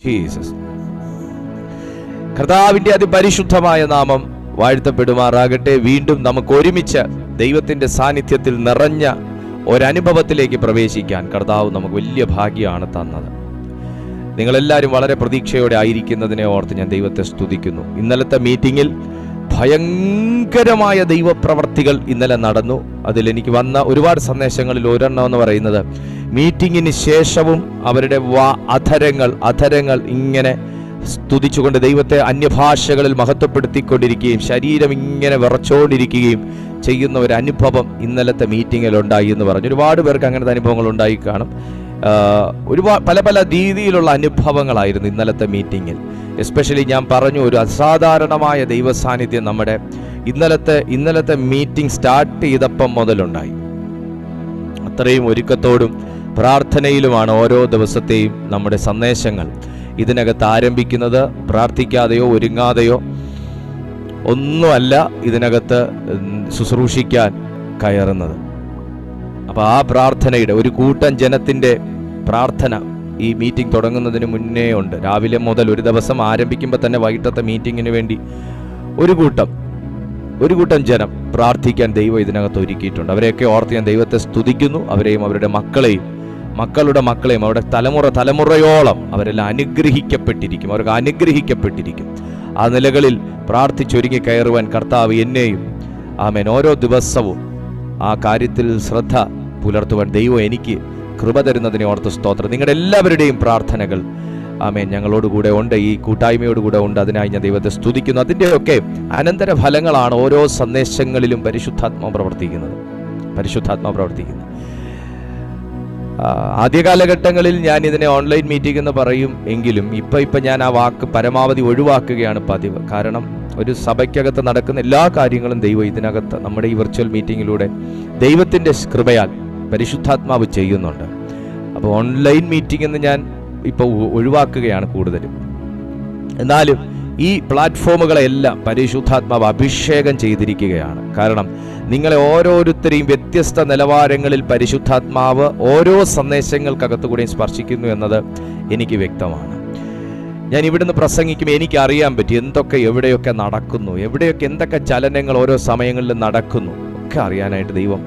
Jesus. കർത്താവിന്റെ അതിപരിശുദ്ധമായ നാമം വാഴ്ത്തപ്പെടുമാറാകട്ടെ. വീണ്ടും നമുക്ക് ഒരുമിച്ച് ദൈവത്തിന്റെ സാന്നിധ്യത്തിൽ നിറഞ്ഞ ഒരനുഭവത്തിലേക്ക് പ്രവേശിക്കാൻ കർത്താവ് നമുക്ക് വലിയ ഭാഗ്യമാണ് തന്നത്. നിങ്ങളെല്ലാവരും വളരെ പ്രതീക്ഷയോടെ ആയിരിക്കുന്നതിനെ ഓർത്ത് ഞാൻ ദൈവത്തെ സ്തുതിക്കുന്നു. ഇന്നലത്തെ മീറ്റിങ്ങിൽ ഭയങ്കരമായ ദൈവപ്രവർത്തികൾ ഇന്നലെ നടന്നു. അതിലെനിക്ക് വന്ന ഒരുപാട് സന്ദേശങ്ങളിൽ ഒരെണ്ണം എന്ന് പറയുന്നത്, മീറ്റിങ്ങിന് ശേഷവും അവരുടെ അധരങ്ങൾ ഇങ്ങനെ സ്തുതിച്ചുകൊണ്ട് ദൈവത്തെ അന്യഭാഷകളിൽ മഹത്വപ്പെടുത്തിക്കൊണ്ടിരിക്കുകയും ശരീരം ഇങ്ങനെ വിറച്ചുകൊണ്ടിരിക്കുകയും ചെയ്യുന്ന ഒരു അനുഭവം ഇന്നലത്തെ മീറ്റിങ്ങിൽ ഉണ്ടായി എന്ന് പറഞ്ഞു. ഒരുപാട് പേർക്ക് അങ്ങനത്തെ അനുഭവങ്ങൾ ഉണ്ടായി കാണും. ഒരുപാട് പല രീതിയിലുള്ള അനുഭവങ്ങളായിരുന്നു ഇന്നലത്തെ മീറ്റിങ്ങിൽ. എസ്പെഷ്യലി ഞാൻ പറഞ്ഞു, ഒരു അസാധാരണമായ ദൈവസാന്നിധ്യം നമ്മുടെ ഇന്നലത്തെ മീറ്റിംഗ് സ്റ്റാർട്ട് ചെയ്തപ്പം മുതലുണ്ടായി. അത്രയും ഒരുക്കത്തോടും പ്രാർത്ഥനയിലുമാണ് ഓരോ ദിവസത്തെയും നമ്മുടെ സന്ദേശങ്ങൾ ഇതിനകത്ത് ആരംഭിക്കുന്നത്. പ്രാർത്ഥിക്കാതെയോ ഒരുങ്ങാതെയോ ഒന്നുമല്ല ഇതിനകത്ത് ശുശ്രൂഷിക്കാൻ കയറുന്നത്. അപ്പോൾ ആ പ്രാർത്ഥനയുടെ ഒരു കൂട്ടം ജനത്തിൻ്റെ പ്രാർത്ഥന ഈ മീറ്റിംഗ് തുടങ്ങുന്നതിന് മുന്നേ ഉണ്ട്. രാവിലെ മുതൽ ഒരു ദിവസം ആരംഭിക്കുമ്പോൾ തന്നെ വൈകിട്ടത്തെ മീറ്റിങ്ങിന് വേണ്ടി ഒരു കൂട്ടം ജനം പ്രാർത്ഥിക്കാൻ ദൈവം ഇതിനകത്ത് ഒരുക്കിയിട്ടുണ്ട്. അവരെയൊക്കെ ഓർത്ത് ഞാൻ ദൈവത്തെ സ്തുതിക്കുന്നു. അവരെയും അവരുടെ മക്കളുടെ മക്കളെയും അവരുടെ തലമുറയോളം അവരെല്ലാം അനുഗ്രഹിക്കപ്പെട്ടിരിക്കും. അവർക്ക് അനുഗ്രഹിക്കപ്പെട്ടിരിക്കും. ആ നിലകളിൽ പ്രാർത്ഥിച്ചൊരുങ്ങി കയറുവാൻ കർത്താവ് എന്നെയും ആമേൻ ഓരോ ദിവസവും ആ കാര്യത്തിൽ ശ്രദ്ധ പുലർത്തുവാൻ ദൈവം എനിക്ക് കൃപ തരുന്നതിനെ ഓർത്ത് സ്തോത്രം. നിങ്ങളുടെ എല്ലാവരുടെയും പ്രാർത്ഥനകൾ ആമേൻ ഞങ്ങളോടുകൂടെ ഉണ്ട്, ഈ കൂട്ടായ്മയോടുകൂടെ ഉണ്ട്. അതിനായി ഞാൻ ദൈവത്തെ സ്തുതിക്കുന്നു. അതിൻ്റെയൊക്കെ അനന്തര ഫലങ്ങളാണ് ഓരോ സന്ദേശങ്ങളിലും പരിശുദ്ധാത്മാവ് പ്രവർത്തിക്കുന്നത്. ആദ്യ കാലഘട്ടങ്ങളിൽ ഞാൻ ഇതിനെ ഓൺലൈൻ മീറ്റിംഗ് എന്ന് പറയും എങ്കിലും ഇപ്പം ഞാൻ ആ വാക്ക് പരമാവധി ഒഴിവാക്കുകയാണ് പതിവ്. കാരണം ഒരു സഭയ്ക്കകത്ത് നടക്കുന്ന എല്ലാ കാര്യങ്ങളും ദൈവം ഇതിനകത്ത് നമ്മുടെ ഈ വെർച്വൽ മീറ്റിങ്ങിലൂടെ ദൈവത്തിൻ്റെ കൃപയാൽ പരിശുദ്ധാത്മാവ് ചെയ്യുന്നുണ്ട്. അപ്പോൾ ഓൺലൈൻ മീറ്റിംഗ് എന്ന് ഞാൻ ഇപ്പോൾ ഒഴിവാക്കുകയാണ് കൂടുതലും. എന്നാലും ഈ പ്ലാറ്റ്ഫോമുകളെല്ലാം പരിശുദ്ധാത്മാവ് അഭിഷേകം ചെയ്തിരിക്കുകയാണ്. കാരണം നിങ്ങളെ ഓരോരുത്തരെയും വ്യത്യസ്ത നിലവാരങ്ങളിൽ പരിശുദ്ധാത്മാവ് ഓരോ സന്ദേശങ്ങൾക്കകത്തുകൂടെയും സ്പർശിക്കുന്നു എന്നത് എനിക്ക് വ്യക്തമാണ്. ഞാൻ ഇവിടുന്ന് പ്രസംഗിക്കുമ്പോൾ എനിക്കറിയാൻ പറ്റി എന്തൊക്കെ എവിടെയൊക്കെ നടക്കുന്നു, എവിടെയൊക്കെ എന്തൊക്കെ ചലനങ്ങൾ ഓരോ സമയങ്ങളിലും നടക്കുന്നു ഒക്കെ അറിയാനായിട്ട് ദൈവം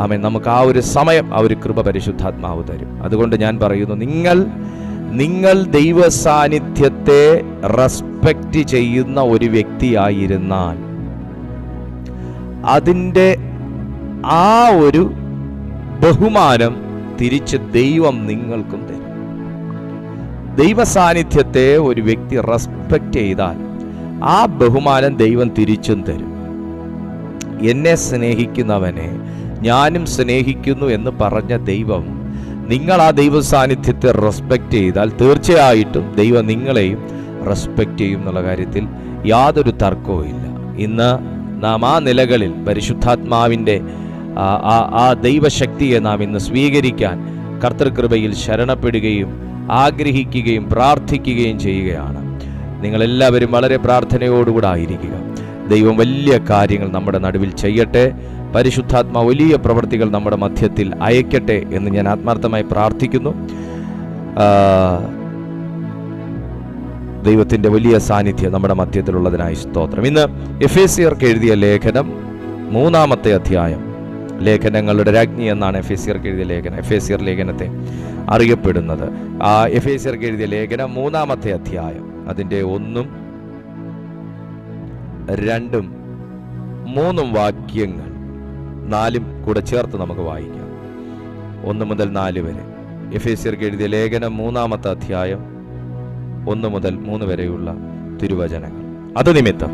ആമേൻ നമുക്ക് ആ ഒരു സമയം ആ ഒരു കൃപ പരിശുദ്ധാത്മാവ് തരും. അതുകൊണ്ട് ഞാൻ പറയുന്നു, നിങ്ങൾ ദൈവ സാന്നിധ്യത്തെ റെസ്പെക്റ്റ് ചെയ്യുന്ന ഒരു വ്യക്തിയായിരുന്നാൽ അതിൻ്റെ ആ ഒരു ബഹുമാനം തിരിച്ച് ദൈവം നിങ്ങൾക്കും തരും. ദൈവ സാന്നിധ്യത്തെ ഒരു വ്യക്തി റെസ്പെക്റ്റ് ചെയ്താൽ ആ ബഹുമാനം ദൈവം തിരിച്ചും തരും. എന്നെ സ്നേഹിക്കുന്നവനെ ഞാനും സ്നേഹിക്കുന്നു എന്ന് പറഞ്ഞ ദൈവം, നിങ്ങൾ ആ ദൈവ സാന്നിധ്യത്തെ റെസ്പെക്റ്റ് ചെയ്താൽ തീർച്ചയായിട്ടും ദൈവം നിങ്ങളെയും റെസ്പെക്റ്റ് ചെയ്യും എന്നുള്ള കാര്യത്തിൽ യാതൊരു തർക്കവും ഇല്ല. ഇന്ന് നാം ആ നിലകളിൽ പരിശുദ്ധാത്മാവിൻ്റെ ആ ദൈവശക്തിയെ നാം ഇന്ന് സ്വീകരിക്കാൻ കർത്തൃകൃപയിൽ ശരണപ്പെടുകയും ആഗ്രഹിക്കുകയും പ്രാർത്ഥിക്കുകയും ചെയ്യുകയാണ്. നിങ്ങളെല്ലാവരും വളരെ പ്രാർത്ഥനയോടുകൂടെ ആയിരിക്കുക. ദൈവം വലിയ കാര്യങ്ങൾ നമ്മുടെ നടുവിൽ ചെയ്യട്ടെ. പരിശുദ്ധാത്മാ വലിയ പ്രവൃത്തികൾ നമ്മുടെ മധ്യത്തിൽ അയക്കട്ടെ എന്ന് ഞാൻ ആത്മാർത്ഥമായി പ്രാർത്ഥിക്കുന്നു. ദൈവത്തിൻ്റെ വലിയ സാന്നിധ്യം നമ്മുടെ മധ്യത്തിലുള്ളതിനായി സ്തോത്രം. ഇന്ന് എഫേസ്യർക്ക് എഴുതിയ ലേഖനം 3-ാമത്തെ അധ്യായം, ലേഖനങ്ങളുടെ രാജ്ഞി എന്നാണ് എഫേസ്യർക്ക് എഴുതിയ ലേഖനം, എഫേസ്യർ ലേഖനത്തെ അറിയപ്പെടുന്നത്. ആ എഫേസ്യർക്ക് എഴുതിയ ലേഖനം 3-ാമത്തെ അധ്യായം അതിൻ്റെ 1, 2, 3 വാക്യങ്ങൾ 4 കൂടെ ചേർത്ത് നമുക്ക് വായിക്കാം. 1 മുതൽ 4 വരെ. എഫേസ്യർക്ക് എഴുതിയ ലേഖനം 3-ാമത്തെ അധ്യായം 1 മുതൽ 3 വരെയുള്ള തിരുവചനങ്ങൾ. അത് നിമിത്തം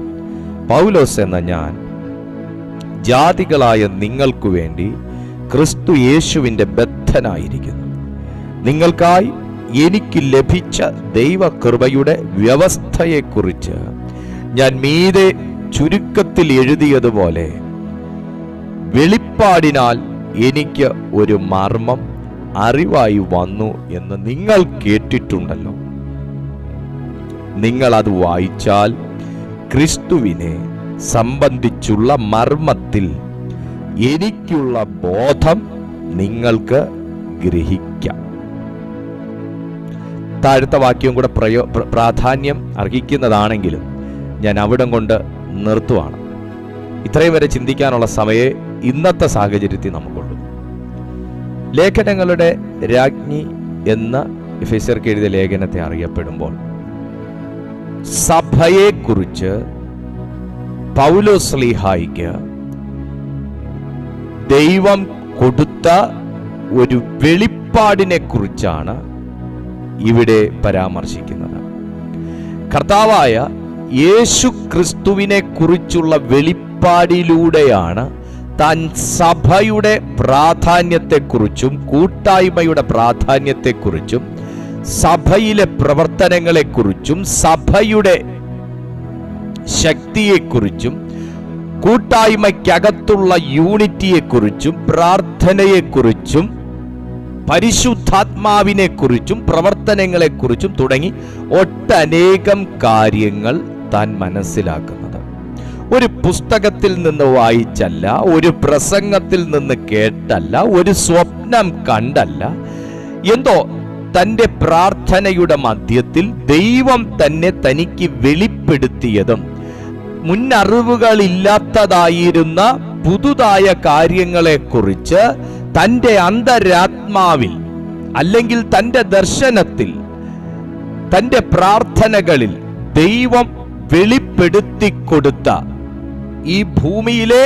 പൗലോസ് എന്ന ഞാൻ ജാതികളായ നിങ്ങൾക്കു വേണ്ടി ക്രിസ്തു യേശുവിൻ്റെ ബദ്ധനായിരിക്കുന്നു. നിങ്ങൾക്കായി എനിക്ക് ലഭിച്ച ദൈവകൃപയുടെ വ്യവസ്ഥയെക്കുറിച്ച് ഞാൻ മീതെ ചുരുക്കത്തിൽ എഴുതിയതുപോലെ വെളിപ്പാടിനാൽ എനിക്ക് ഒരു മർമ്മം അറിവായി വന്നു എന്ന് നിങ്ങൾ കേട്ടിട്ടുണ്ടല്ലോ. നിങ്ങൾ അത് വായിച്ചാൽ ക്രിസ്തുവിനെ സംബന്ധിച്ചുള്ള മർമ്മത്തിൽ എനിക്കുള്ള ബോധം നിങ്ങൾക്ക് ഗ്രഹിക്കാം. താഴത്തെ വാക്യവും കൂടെ പ്രാധാന്യം അർഹിക്കുന്നതാണെങ്കിലും ഞാൻ അവിടം കൊണ്ട് നിർത്തുവാണ്. ഇത്രയും വരെ ചിന്തിക്കാനുള്ള സമയം ഇന്നത്തെ സാഹചര്യത്തിൽ നമുക്കുള്ളൂ. ലേഖനങ്ങളുടെ രാജ്ഞി എന്ന എഫെസ്യർക്ക് എഴുതിയ ലേഖനത്തെ അറിയപ്പെടുമ്പോൾ സഭയെക്കുറിച്ച് പൗലോസ് ശ്ലീഹായിക്ക് ദൈവം കൊടുത്ത ഒരു വെളിപ്പാടിനെ കുറിച്ചാണ് ഇവിടെ പരാമർശിക്കുന്നത്. കർത്താവായ യേശു ക്രിസ്തുവിനെ കുറിച്ചുള്ള വെളിപ്പാടിലൂടെയാണ് താൻ സഭയുടെ പ്രാധാന്യത്തെക്കുറിച്ചും കൂട്ടായ്മയുടെ പ്രാധാന്യത്തെക്കുറിച്ചും സഭയിലെ പ്രവർത്തനങ്ങളെക്കുറിച്ചും സഭയുടെ ശക്തിയെക്കുറിച്ചും കൂട്ടായ്മയ്ക്കകത്തുള്ള യൂണിറ്റിയെക്കുറിച്ചും പ്രാർത്ഥനയെക്കുറിച്ചും പരിശുദ്ധാത്മാവിനെക്കുറിച്ചും പ്രവർത്തനങ്ങളെക്കുറിച്ചും തുടങ്ങി ഒട്ടനേകം കാര്യങ്ങൾ താൻ മനസ്സിലാക്കുന്നത് ഒരു പുസ്തകത്തിൽ നിന്ന് വായിച്ചല്ല, ഒരു പ്രസംഗത്തിൽ നിന്ന് കേട്ടല്ല, ഒരു സ്വപ്നം കണ്ടല്ല, എന്തോ തൻ്റെ പ്രാർത്ഥനയുടെ മധ്യത്തിൽ ദൈവം തന്നെ തനിക്ക് വെളിപ്പെടുത്തിയതും മുന്നറിവുകളില്ലാത്തതായിരുന്ന പുതുതായ കാര്യങ്ങളെക്കുറിച്ച് തൻ്റെ അന്തരാത്മാവിൽ അല്ലെങ്കിൽ തൻ്റെ ദർശനത്തിൽ തൻ്റെ പ്രാർത്ഥനകളിൽ ദൈവം വെളിപ്പെടുത്തിക്കൊടുത്ത ഈ ഭൂമിയിലെ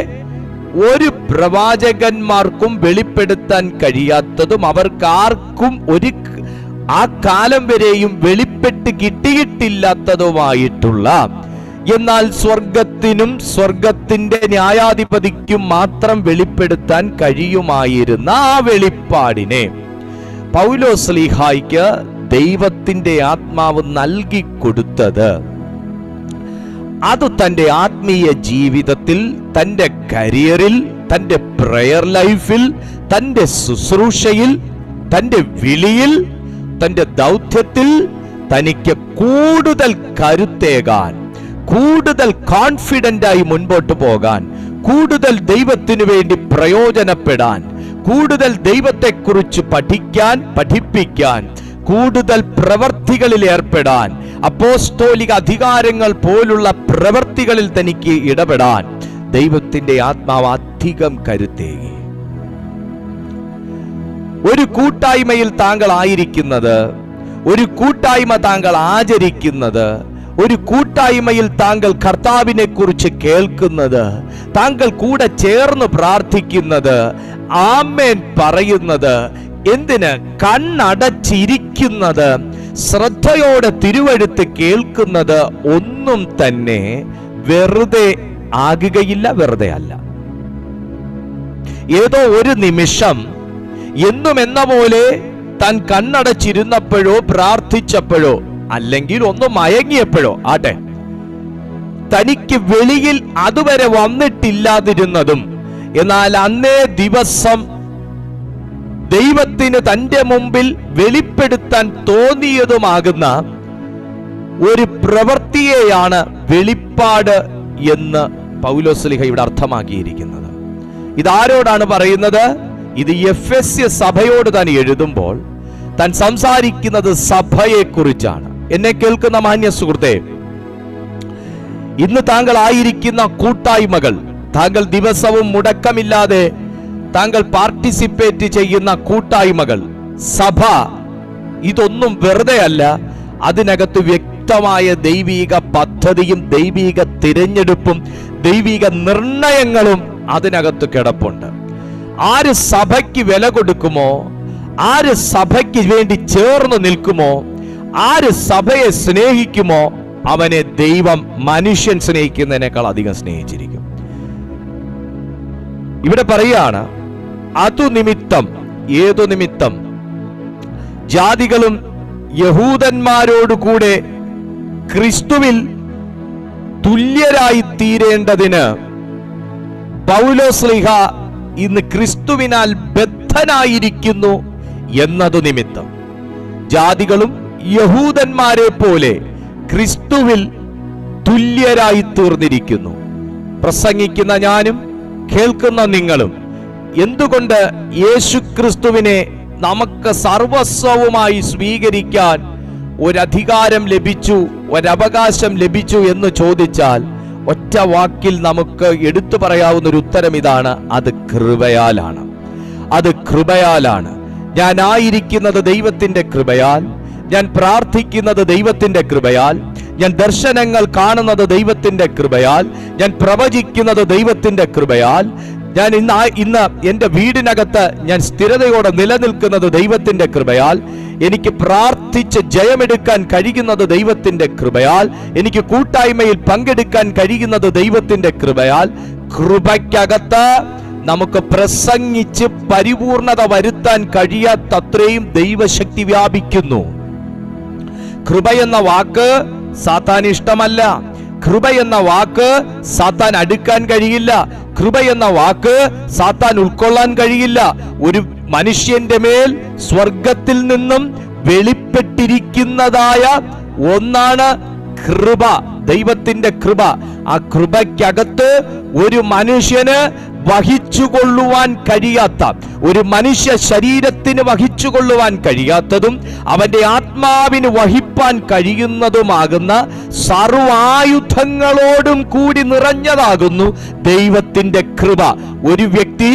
ഒരു പ്രവാചകന്മാർക്കും വെളിപ്പെടുത്താൻ കഴിയാത്തതും അവർക്കാർക്കും ആ കാലം വരെയും വെളിപ്പെട്ട് കിട്ടിയിട്ടില്ലാത്തതുമായിട്ടുള്ള, എന്നാൽ സ്വർഗത്തിനും സ്വർഗത്തിന്റെ ന്യായാധിപതിക്കും മാത്രം വെളിപ്പെടുത്താൻ കഴിയുമായിരുന്ന ആ വെളിപ്പാടിനെ പൗലോസ് ശ്ലീഹായിക്ക് ദൈവത്തിന്റെ ആത്മാവ് നൽകിക്കൊടുത്തത് അത് തൻ്റെ ആത്മീയ ജീവിതത്തിൽ, തൻ്റെ കരിയറിൽ, തൻ്റെ പ്രയർ ലൈഫിൽ, തൻ്റെ ശുശ്രൂഷയിൽ, തൻ്റെ വിളിയിൽ, തൻ്റെ ദൗത്യത്തിൽ തനിക്ക് കൂടുതൽ കരുത്തേകാൻ, കൂടുതൽ കോൺഫിഡന്റായി മുൻപോട്ട് പോകാൻ, കൂടുതൽ ദൈവത്തിനു വേണ്ടി പ്രയോജനപ്പെടാൻ, കൂടുതൽ ദൈവത്തെക്കുറിച്ച് പഠിപ്പിക്കാൻ, കൂടുതൽ പ്രവർത്തികളിൽ ഏർപ്പെടാൻ, അപ്പോസ്തോലിക അധികാരങ്ങൾ പോലുള്ള പ്രവർത്തികളിൽ തനിക്ക് ഇടപെടാൻ ദൈവത്തിന്റെ ആത്മാവ് അധികം കരുത്തേകി. ഒരു കൂട്ടായ്മയിൽ താങ്കൾ ആയിരിക്കുന്നത്, ഒരു കൂട്ടായ്മ താങ്കൾ ആചരിക്കുന്നത്, ഒരു കൂട്ടായ്മയിൽ താങ്കൾ കർത്താവിനെ കുറിച്ച് കേൾക്കുന്നത്, താങ്കൾ കൂടെ ചേർന്ന് പ്രാർത്ഥിക്കുന്നത്, ആമേൻ പറയുന്നത്, എന്തിന് കണ്ണടച്ചിരിക്കുന്നത്, ശ്രദ്ധയോടെ തിരുവെഴുത്ത് കേൾക്കുന്നത് ഒന്നും തന്നെ വെറുതെ ആകുകയില്ല, വെറുതെ അല്ല. ഏതോ ഒരു നിമിഷം എന്നും എന്ന പോലെ താൻ കണ്ണടച്ചിരുന്നപ്പോഴോ പ്രാർത്ഥിച്ചപ്പോഴോ അല്ലെങ്കിൽ ഒന്ന് മയങ്ങിയപ്പോഴോ ആട്ടെ, തനിക്ക് വെളിയിൽ അതുവരെ വന്നിട്ടില്ലാതിരുന്നതും എന്നാൽ അന്നേ ദിവസം ദൈവത്തിന് തന്റെ മുമ്പിൽ വെളിപ്പെടുത്താൻ തോന്നിയതുമാകുന്ന ഒരു പ്രവൃത്തിയെയാണ് വെളിപ്പാട് എന്ന് പൗലോസ് ശ്ലീഹ ഇവിടെ അർത്ഥമാക്കിയിരിക്കുന്നത്. ഇതാരോടാണ് പറയുന്നത്? ഇത് എഫെസ്യ സഭയോട് താൻ എഴുതുമ്പോൾ താൻ സംസാരിക്കുന്നത് സഭയെ കുറിച്ചാണ്. എന്നെ കേൾക്കുന്ന മാന്യ സുഹൃത്തേ, ഇന്ന് താങ്കൾ ആയിരിക്കുന്ന കൂട്ടായ്മകൾ, താങ്കൾ ദിവസവും മുടക്കമില്ലാതെ താങ്കൾ പാർട്ടിസിപ്പേറ്റ് ചെയ്യുന്ന കൂട്ടായ്മകൾ, സഭ, ഇതൊന്നും വെറുതെ അല്ല. അതിനകത്ത് വ്യക്തമായ ദൈവിക പദ്ധതിയും ദൈവിക തിരഞ്ഞെടുപ്പും ദൈവിക നിർണയങ്ങളും അതിനകത്ത് കിടപ്പുണ്ട്. ആര് സഭയ്ക്ക് വില കൊടുക്കുമോ, ആര് സഭയ്ക്ക് വേണ്ടി ചേർന്ന് നിൽക്കുമോ, ആര് സഭയെ സ്നേഹിക്കുമോ, അവനെ ദൈവം മനുഷ്യൻ സ്നേഹിക്കുന്നതിനേക്കാൾ അധികം സ്നേഹിച്ചിരിക്കും. ഇവിടെ പറയാണ്, അതു നിമിത്തം, ഏതു നിമിത്തം, ജാതികളും യഹൂദന്മാരോടുകൂടെ ക്രിസ്തുവിൽ തുല്യരായി തീരേണ്ടതിന് പൗലോസ് ശ്ലീഹ ഇന്ന് ക്രിസ്തുവിനാൽ ബദ്ധനായിരിക്കുന്നു എന്നതു നിമിത്തം ജാതികളും യഹൂദന്മാരെ പോലെ ക്രിസ്തുവിൽ തുല്യരായി തീർന്നിരിക്കുന്നു. പ്രസംഗിക്കുന്ന ഞാനും കേൾക്കുന്ന നിങ്ങളും എന്തുകൊണ്ട് യേശു ക്രിസ്തുവിനെ നമുക്ക് സർവസ്വവുമായി സ്വീകരിക്കാൻ ഒരധികാരം ലഭിച്ചു, ഒരവകാശം ലഭിച്ചു എന്ന് ചോദിച്ചാൽ ഒറ്റ വാക്കിൽ നമുക്ക് എടുത്തു പറയാവുന്ന ഒരു ഉത്തരം ഇതാണ്: അത് കൃപയാലാണ്. അത് കൃപയാലാണ്. ഞാൻ ആയിരിക്കുന്നത് ദൈവത്തിന്റെ കൃപയാൽ, ഞാൻ പ്രാർത്ഥിക്കുന്നത് ദൈവത്തിന്റെ കൃപയാൽ, ഞാൻ ദർശനങ്ങൾ കാണുന്നത് ദൈവത്തിന്റെ കൃപയാൽ, ഞാൻ പ്രവചിക്കുന്നത് ദൈവത്തിന്റെ കൃപയാൽ, ഞാൻ ഇന്ന് എൻ്റെ വീടിനകത്ത് ഞാൻ സ്ഥിരതയോടെ നിലനിൽക്കുന്നത് ദൈവത്തിന്റെ കൃപയാൽ, എനിക്ക് പ്രാർത്ഥിച്ച് ജയമെടുക്കാൻ കഴിയുന്നത് ദൈവത്തിന്റെ കൃപയാൽ, എനിക്ക് കൂട്ടായ്മയിൽ പങ്കെടുക്കാൻ കഴിയുന്നത് ദൈവത്തിന്റെ കൃപയാൽ. കൃപയ്ക്കകത്ത് നമുക്ക് പ്രസംഗിച്ച് പരിപൂർണത വരുത്താൻ കഴിയാത്തത്രയും ദൈവശക്തി വ്യാപിക്കുന്നു. കൃപ എന്ന വാക്ക് സാത്താൻ ഇഷ്ടമല്ല. കൃപ എന്ന വാക്ക് സാത്താൻ അടുക്കാൻ കഴിയില്ല. കൃപ എന്ന വാക്ക് സാത്താൻ ഉൾക്കൊള്ളാൻ കഴിയില്ല. ഒരു മനുഷ്യന്റെ മേൽ സ്വർഗത്തിൽ നിന്നും വെളിപ്പെട്ടിരിക്കുന്നതായ ഒന്നാണ് കൃപ, ദൈവത്തിന്റെ കൃപ. ആ കൃപയ്ക്കകത്ത് ഒരു മനുഷ്യന് വഹിച്ചുകൊള്ളുവാൻ കഴിയാത്ത, ഒരു മനുഷ്യ ശരീരത്തിന് വഹിച്ചുകൊള്ളുവാൻ കഴിയാത്തതും അവന്റെ ആത്മാവിന് വഹിപ്പാൻ കഴിയുന്നതുമാകുന്ന സർവായുധങ്ങളോടും കൂടി നിറഞ്ഞതാകുന്നു ദൈവത്തിന്റെ കൃപ. ഒരു വ്യക്തി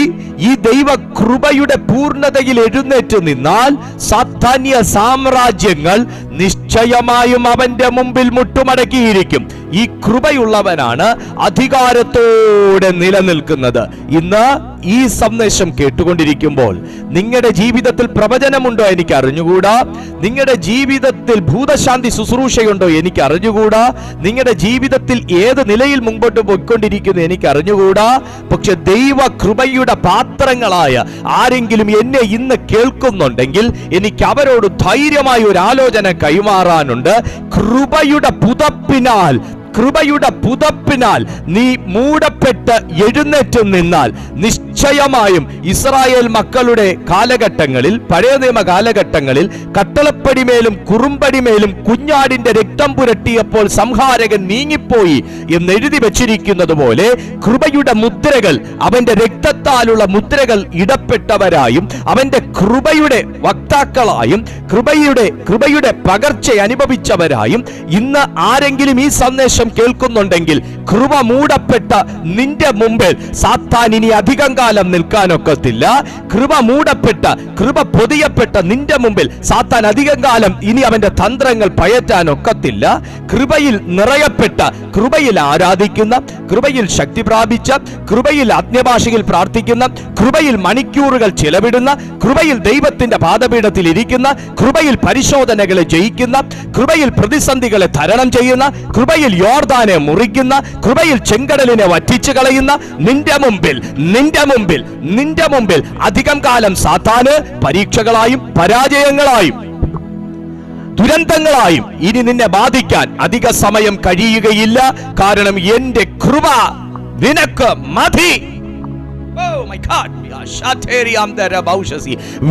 ഈ ദൈവ കൃപയുടെ പൂർണ്ണതയിൽ എഴുന്നേറ്റ് നിന്നാൽ സാത്താന്യ സാമ്രാജ്യങ്ങൾ നിശ്ചയമായും അവന്റെ മുമ്പിൽ മുട്ടുമടക്കിയിരിക്കും. ഈ കൃപയുള്ളവനാണ് അധികാരത്തോടെ നിലനിൽക്കുന്നത്. ഇന്ന് ഈ സന്ദേശം കേട്ടുകൊണ്ടിരിക്കുമ്പോൾ നിങ്ങളുടെ ജീവിതത്തിൽ പ്രവചനമുണ്ടോ എനിക്ക് അറിഞ്ഞുകൂടാ, നിങ്ങളുടെ ജീവിതത്തിൽ ഭൂതശാന്തി ശുശ്രൂഷയുണ്ടോ എനിക്ക് അറിഞ്ഞുകൂടാ, നിങ്ങളുടെ ജീവിതത്തിൽ ഏത് നിലയിൽ മുമ്പോട്ട് പോയിക്കൊണ്ടിരിക്കുന്നു എനിക്ക് അറിഞ്ഞുകൂടാ. പക്ഷെ ദൈവ കൃപയുടെ പാത്രങ്ങളായ ആരെങ്കിലും എന്നെ ഇന്ന് കേൾക്കുന്നുണ്ടെങ്കിൽ എനിക്ക് അവരോട് ധൈര്യമായ ഒരു ആലോചന കൈമാറാനുണ്ട്. കൃപയുടെ പുതപ്പിനാൽ നീ മൂടപ്പെട്ട് എഴുന്നേറ്റ് നിന്നാൽ നിശ്ചയമായും ഇസ്രായേൽ മക്കളുടെ കാലഘട്ടങ്ങളിൽ, പഴയ നിയമ കാലഘട്ടങ്ങളിൽ, കട്ടളപ്പടിമേലും കുറുമ്പടിമേലും കുഞ്ഞാടിന്റെ രക്തം പുരട്ടിയപ്പോൾ സംഹാരകൻ നീങ്ങിപ്പോയി എന്നെഴുതി വെച്ചിരിക്കുന്നത് പോലെ കൃപയുടെ മുദ്രകൾ, അവന്റെ രക്തത്താലുള്ള മുദ്രകൾ ഇടപെട്ടവരായും അവന്റെ കൃപയുടെ വക്താക്കളായും കൃപയുടെ പകർച്ച അനുഭവിച്ചവരായും ഇന്ന് ആരെങ്കിലും ഈ സന്ദേശം കേൾക്കുന്നുണ്ടെങ്കിൽ, കൃപ മൂടപ്പെട്ട നിന്റെ മുമ്പിൽ സാത്താൻ ഇനി അധികം കാലം നിൽക്കാനൊക്കത്തില്ല. കൃപ പൊതിയപ്പെട്ട നിന്റെ മുമ്പിൽ സാത്താൻ അധികം കാലം ഇനി അവന്റെ തന്ത്രങ്ങൾ പയറ്റാനൊക്കത്തില്ല. കൃപയിൽ നിറയപ്പെട്ട, കൃപയിൽ ആരാധിക്കുന്ന, കൃപയിൽ ശക്തി പ്രാപിച്ച, കൃപയിൽ ആത്മഭാഷയിൽ പ്രാർത്ഥിക്കുന്ന, കൃപയിൽ മണിക്കൂറുകൾ ചിലവിടുന്ന, കൃപയിൽ ദൈവത്തിന്റെ പാദപീഠത്തിൽ ഇരിക്കുന്ന, കൃപയിൽ പരിശോധനകളെ ജയിക്കുന്ന, കൃപയിൽ പ്രതിസന്ധികളെ തരണം ചെയ്യുന്ന, കൃപയിൽ യോർദാനെ മുറിക്കുന്ന, കൃപയിൽ ചെങ്കടലിനെ വറ്റിച്ചു കളയുന്ന നിന്റെ മുമ്പിൽ അധികം കാലം സാത്താന് പരീക്ഷകളായും പരാജയങ്ങളായും ദുരന്തങ്ങളായും ഇനി നിന്നെ ബാധിക്കാൻ അധിക സമയം കഴിയുകയില്ല. കാരണം എന്റെ കൃപ നിനക്ക് മതി.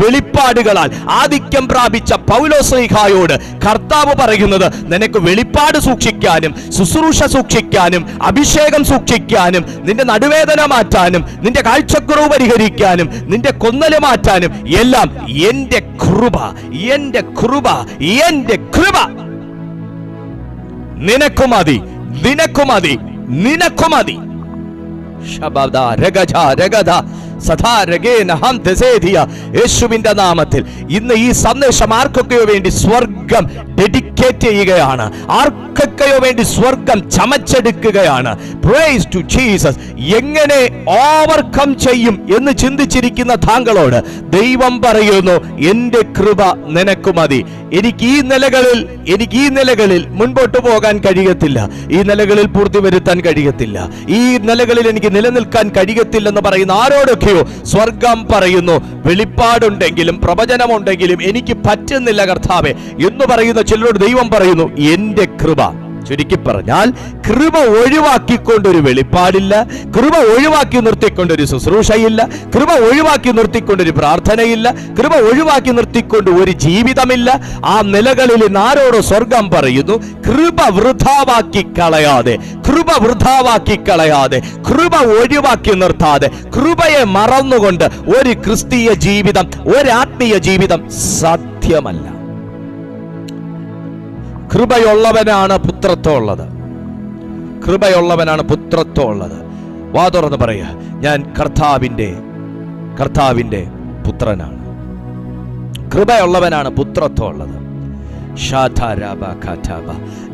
വെളിപ്പാടുകളാൽ ആധിക്യം പ്രാപിച്ച പൗലോസ്ലീഹായോട് കർത്താവ് പറയുന്നത്, നിനക്ക് വെളിപ്പാട് സൂക്ഷിക്കാനും, ശുശ്രൂഷ സൂക്ഷിക്കാനും, അഭിഷേകം സൂക്ഷിക്കാനും, നിന്റെ നടുവേദന മാറ്റാനും, നിന്റെ കാഴ്ചക്കുറവ് പരിഹരിക്കാനും, നിന്റെ കൊന്നല് മാറ്റാനും എല്ലാം എന്റെ കൃപ നിനക്കു മതി. യേശുവിന്റെ നാമത്തിൽ ഇന്ന് ഈ സന്ദേശം ആർക്കൊക്കെയോ വേണ്ടി സ്വർഗം ഡെഡിക്കേറ്റ് ചെയ്യുകയാണ്, ആർക്കൊക്കെയോ വേണ്ടി സ്വർഗം ചമച്ചെടുക്കുകയാണ്. Praise to Jesus. എങ്ങനെ ഓവർകം ചെയ്യും എന്ന് ചിന്തിച്ചിരിക്കുന്ന താങ്കളോട് ദൈവം പറയുന്നു, എന്റെ കൃപ നിനക്ക് മതി. എനിക്ക് ഈ നിലകളിൽ മുൻപോട്ട് പോകാൻ കഴിയത്തില്ല, ഈ നിലകളിൽ പൂർത്തി വരുത്താൻ കഴിയത്തില്ല, ഈ നിലകളിൽ എനിക്ക് നിലനിൽക്കാൻ കഴിയത്തില്ലെന്ന് പറയുന്ന ആരോടൊക്കെയോ സ്വർഗം പറയുന്നു, വെളിപ്പാടുണ്ടെങ്കിലും പ്രവചനമുണ്ടെങ്കിലും എനിക്ക് പറ്റുന്നില്ല കർത്താവേ എന്ന് പറയുന്ന ചിലരോട് ദൈവം പറയുന്നു, എന്റെ കൃപ. ചുരുക്കി പറഞ്ഞാൽ, കൃപ ഒഴിവാക്കിക്കൊണ്ടൊരു വെളിപ്പാടില്ല, കൃപ ഒഴിവാക്കി നിർത്തിക്കൊണ്ടൊരു ശുശ്രൂഷയില്ല, കൃപ ഒഴിവാക്കി നിർത്തിക്കൊണ്ടൊരു പ്രാർത്ഥനയില്ല, കൃപ ഒഴിവാക്കി നിർത്തിക്കൊണ്ട് ഒരു ജീവിതമില്ല. ആ നിലകളിൽ ആരോട് സ്വർഗം പറയുന്നു, കൃപ വൃഥാവാക്കി കളയാതെ, കൃപ ഒഴിവാക്കി നിർത്താതെ, കൃപയെ മറന്നുകൊണ്ട് ഒരു ക്രിസ്തീയ ജീവിതം, ഒരു ആത്മീയ ജീവിതം സാധ്യമല്ല. കൃപയുള്ളവനാണ് പുത്രത്വം ഉള്ളത്. കൃപയുള്ളവനാണ് പുത്രത്വം ഉള്ളത്. വാ തുറന്ന് പറയുക, ഞാൻ കർത്താവിന്റെ പുത്രനാണ്. കൃപയുള്ളവനാണ് പുത്രത്വം ഉള്ളത്.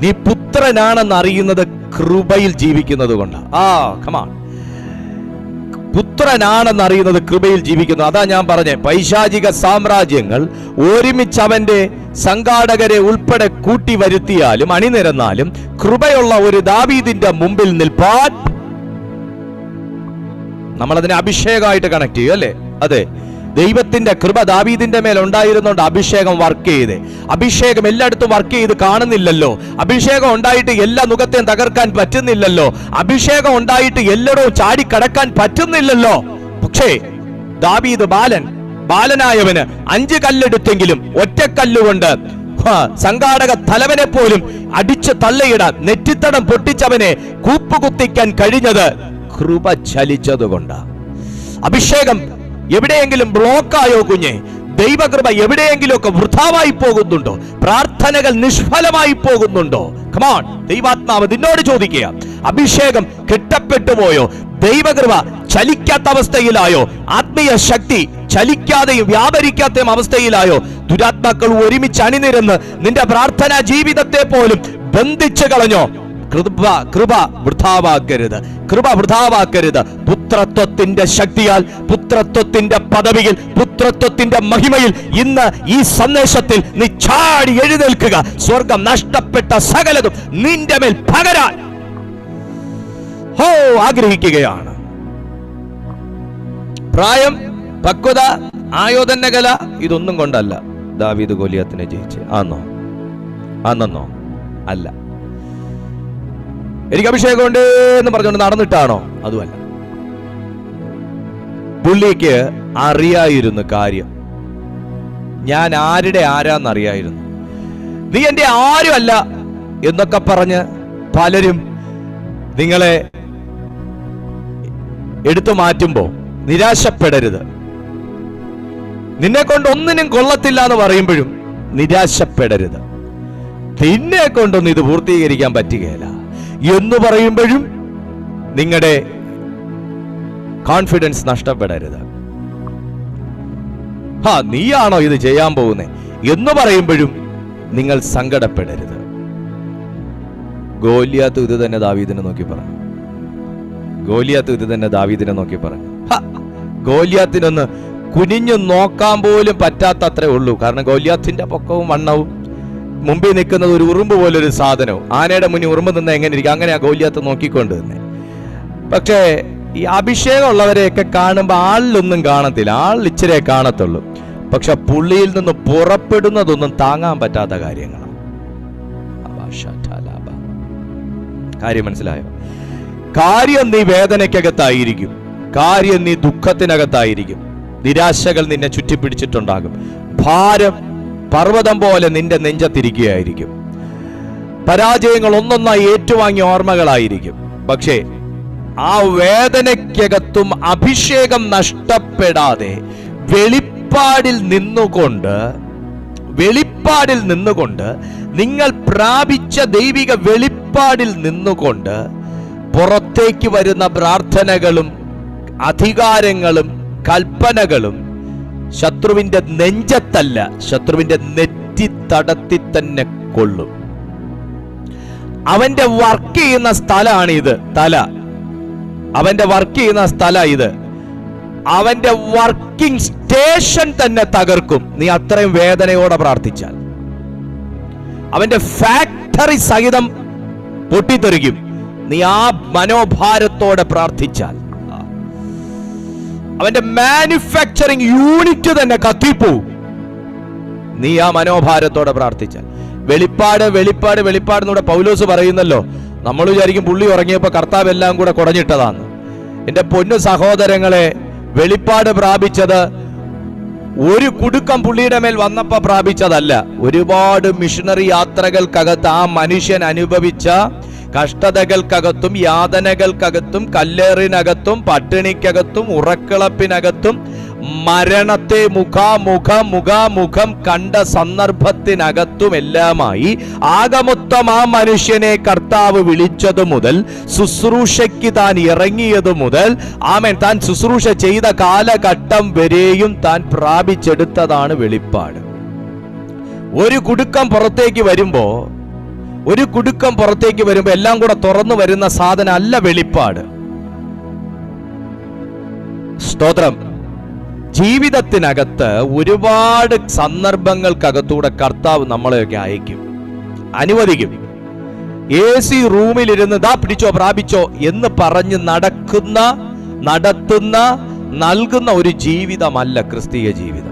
നീ പുത്രനാണെന്ന് അറിയുന്നത് കൃപയിൽ ജീവിക്കുന്നത് കൊണ്ടാണ്. കമാൺ, പുത്രനാണെന്ന് അറിയുന്നത് കൃപയിൽ ജീവിക്കുന്നു. അതാ ഞാൻ പറഞ്ഞേ, പൈശാചിക സാമ്രാജ്യങ്ങൾ ഒരുമിച്ച് അവന്റെ സംഘാടകരെ ഉൾപ്പെടെ കൂട്ടി വരുത്തിയാലും അണിനിരന്നാലും കൃപയുള്ള ഒരു ദാവീദിന്റെ മുമ്പിൽ നിൽപ്പാൻ നമ്മളതിനെ അഭിഷേകമായിട്ട് കണക്ട് ചെയ്യും, അല്ലേ? അതെ, ദൈവത്തിന്റെ കൃപ ദാവീദിന്റെ മേൽ ഉണ്ടായിരുന്നോണ്ട് അഭിഷേകം വർക്ക് ചെയ്ത്. അഭിഷേകം എല്ലായിടത്തും വർക്ക് ചെയ്ത് കാണുന്നില്ലല്ലോ. അഭിഷേകം ഉണ്ടായിട്ട് എല്ലാ മുഖത്തെയും തകർക്കാൻ പറ്റുന്നില്ലല്ലോ. അഭിഷേകം ഉണ്ടായിട്ട് എല്ലായിടവും ചാടിക്കടക്കാൻ പറ്റുന്നില്ലല്ലോ. പക്ഷേ ദാവീദ് ബാലനായവന് 5 കല്ലെടുത്തെങ്കിലും ഒറ്റക്കല്ലുകൊണ്ട് സംഘാടക തലവനെ പോലും അടിച്ചു തള്ളിയിടാൻ, നെറ്റിത്തടം പൊട്ടിച്ചവനെ കൂപ്പുകുത്തിക്കാൻ കഴിഞ്ഞത് കൃപ ചലിച്ചതുകൊണ്ടാണ്. അഭിഷേകം എവിടെയെങ്കിലും ബ്ലോക്കായോ കുഞ്ഞെ? ദൈവകൃപ എവിടെയെങ്കിലുമൊക്കെ വൃഥാവായി പോകുന്നുണ്ടോ? പ്രാർത്ഥനകൾ നിഷ്ഫലമായി പോകുന്നുണ്ടോ? കമാൺ, ദൈവാത്മാവ് നിന്നോട് ചോദിക്കുക, അഭിഷേകം കെട്ടപ്പെട്ടു പോയോ? ദൈവകൃപ ചലിക്കാത്ത അവസ്ഥയിലായോ? ആത്മീയ ശക്തി ചലിക്കാതെയും വ്യാപരിക്കാത്തയും അവസ്ഥയിലായോ? ദുരാത്മാക്കൾ ഒരുമിച്ച് അണിനിരന്ന് നിന്റെ പ്രാർത്ഥനാ ജീവിതത്തെ പോലും ബന്ധിച്ചു കളഞ്ഞോ? കൃപ വൃഥാവാക്കരുത്. കൃപ വൃഥാവാക്കരുത്. പുത്രത്വത്തിന്റെ ശക്തിയാൽ, പുത്രത്വത്തിന്റെ പദവിയിൽ, പുത്രത്വത്തിന്റെ മഹിമയിൽ ഇന്ന് ഈ സന്ദേശത്തിൽ നീ ചാടി എഴുന്നേൽക്കുക. സ്വർഗം നഷ്ടപ്പെട്ട സകലതും നിന്റെ മേൽ പകരാൻ ആഗ്രഹിക്കുകയാണ്. പ്രായം, പക്വത, ആയോധനകല ഇതൊന്നും കൊണ്ടല്ല ദാവീദ് ഗോലിയാത്തിനെ ജയിച്ചേ. ആന്നോ? അല്ല. എനിക്ക് അഭിഷേകം ഉണ്ട് എന്ന് പറഞ്ഞുകൊണ്ട് നടന്നിട്ടാണോ? അതുമല്ല. പുള്ളിക്ക് അറിയായിരുന്നു കാര്യം. ഞാൻ ആരാന്നറിയായിരുന്നു. നീ എന്റെ ആരുമല്ല എന്നൊക്കെ പറഞ്ഞ് പലരും നിങ്ങളെ എടുത്തു മാറ്റുമ്പോ നിരാശപ്പെടരുത്. നിന്നെ കൊണ്ട് ഒന്നിനും കൊള്ളത്തില്ല എന്ന് പറയുമ്പോഴും നിരാശപ്പെടരുത്. നിന്നെ കൊണ്ടൊന്നും ഇത് പൂർത്തീകരിക്കാൻ പറ്റുകയില്ല എന്ന് പറയുമ്പോഴും നിങ്ങളുടെ കോൺഫിഡൻസ് നഷ്ടപ്പെടരുത്. നീയാണോ ഇത് ചെയ്യാൻ പോകുന്നത് എന്ന് പറയുമ്പോഴും നിങ്ങൾ സങ്കടപ്പെടരുത്. ഗോലിയാത്ത് ഇത് തന്നെ ദാവീദിനെ നോക്കി പറഞ്ഞു. ഗോലിയാത്തിനൊന്ന് കുനിഞ്ഞു നോക്കാൻ പോലും പറ്റാത്തത്രേ ഉള്ളൂ. കാരണം ഗോലിയാത്തിന്റെ പൊക്കവും വണ്ണവും, മുമ്പിൽ നിൽക്കുന്നത് ഒരു ഉറുമ്പ് പോലൊരു സാധനവും. ആനയുടെ മുന്നിൽ ഉറുമ്പ് നിന്ന് എങ്ങനെ ഇരിക്കും? അങ്ങനെ ആ ഗോലിയാത്ത് നോക്കിക്കൊണ്ട് തന്നെ. പക്ഷേ ഈ അഭിഷേകം ഉള്ളവരെയൊക്കെ കാണുമ്പോൾ ആളിലൊന്നും കാണത്തില്ല, ആളിൽ ഇച്ചിരെ കാണത്തുള്ളൂ. പക്ഷെ പുള്ളിയിൽ നിന്ന് പുറപ്പെടുന്നതൊന്നും താങ്ങാൻ പറ്റാത്ത കാര്യങ്ങളാണ്. കാര്യം മനസ്സിലായോ? കാര്യം നീ വേദനയ്ക്കകത്തായിരിക്കും, കാര്യം നീ ദുഃഖത്തിനകത്തായിരിക്കും. നിരാശകൾ നിന്നെ ചുറ്റിപ്പിടിച്ചിട്ടുണ്ടാകും. ഭാരം പർവ്വതം പോലെ നിന്റെ നെഞ്ചത്തിരിക്കുകയായിരിക്കും. പരാജയങ്ങൾ ഒന്നൊന്നായി ഏറ്റുവാങ്ങിയ ഓർമ്മകളായിരിക്കും. പക്ഷേ ആ വേദനയ്ക്കകത്തും അഭിഷേകം നഷ്ടപ്പെടാതെ വെളിപ്പാടിൽ നിന്നുകൊണ്ട് നിങ്ങൾ പ്രാപിച്ച ദൈവിക വെളിപ്പാടിൽ നിന്നുകൊണ്ട് പുറത്തേക്ക് വരുന്ന പ്രാർത്ഥനകളും അധികാരങ്ങളും കൽപ്പനകളും ശത്രുവിന്റെ നെഞ്ചത്തല്ല, ശത്രുവിന്റെ നെറ്റിത്തടത്തിൽ തന്നെ കൊള്ളും. അവന്റെ വർക്ക് ചെയ്യുന്ന സ്ഥലമാണ് ഇത്. അവന്റെ വർക്ക് ചെയ്യുന്ന സ്ഥലം ഇത്. അവന്റെ വർക്കിംഗ് സ്റ്റേഷൻ തന്നെ തകർക്കും നീ അത്രയും വേദനയോടെ പ്രാർത്ഥിച്ചാൽ. അവന്റെ ഫാക്ടറി സഹിതം പൊട്ടിത്തെറിക്കും നീ ആ മനോഭാരത്തോടെ പ്രാർത്ഥിച്ചാൽ. അവന്റെ മാനുഫാക്ചറിംഗ് യൂണിറ്റ് തന്നെ കത്തിപ്പോവും നീ ആ മനോഭാരത്തോടെ പ്രാർത്ഥിച്ചാൽ. വെളിപ്പാട് എന്നൂടെ പൗലോസ് പറയുന്നല്ലോ. നമ്മൾ വിചാരിക്കും പുള്ളി ഉറങ്ങിയപ്പോ കർത്താവ് എല്ലാം കൂടെ കുടഞ്ഞിട്ടതാണ്. എന്റെ പൊന്നു സഹോദരങ്ങളെ, വെളിപ്പാട് പ്രാപിച്ചത് ഒരു കുടുക്കം പുള്ളിയുടെ മേൽ വന്നപ്പോ പ്രാപിച്ചതല്ല. ഒരുപാട് മിഷണറി യാത്രകൾക്കകത്ത് ആ മനുഷ്യൻ അനുഭവിച്ച കഷ്ടതകൾക്കകത്തും യാതനകൾക്കകത്തും കല്ലേറിനകത്തും പട്ടിണിക്കകത്തും ഉറക്കിളപ്പിനകത്തും മരണത്തെ മുഖാമുഖം കണ്ട സന്ദർഭത്തിനകത്തുമെല്ലാമായി ആകമൊത്തം ആ മനുഷ്യനെ കർത്താവ് വിളിച്ചത് മുതൽ, ശുശ്രൂഷയ്ക്ക് താൻ ഇറങ്ങിയത് മുതൽ, ആമേൻ, താൻ ശുശ്രൂഷ ചെയ്ത കാലഘട്ടം വരെയും താൻ പ്രാപിച്ചെടുത്തതാണ് വെളിപ്പാട്. ഒരു കുടുക്കം പുറത്തേക്ക് വരുമ്പോ എല്ലാം കൂടെ തുറന്നു വരുന്ന സാധനം അല്ല വെളിപ്പാട്. സ്തോത്രം. ജീവിതത്തിനകത്ത് ഒരുപാട് സന്ദർഭങ്ങൾക്കകത്തൂടെ കർത്താവ് നമ്മളെയൊക്കെ അയക്കും, അനുവദിക്കും. AC റൂമിലിരുന്ന് ദാ പിടിച്ചോ പ്രാപിച്ചോ എന്ന് പറഞ്ഞ് നടത്തുന്ന നൽകുന്ന ഒരു ജീവിതമല്ല ക്രിസ്തീയ ജീവിതം.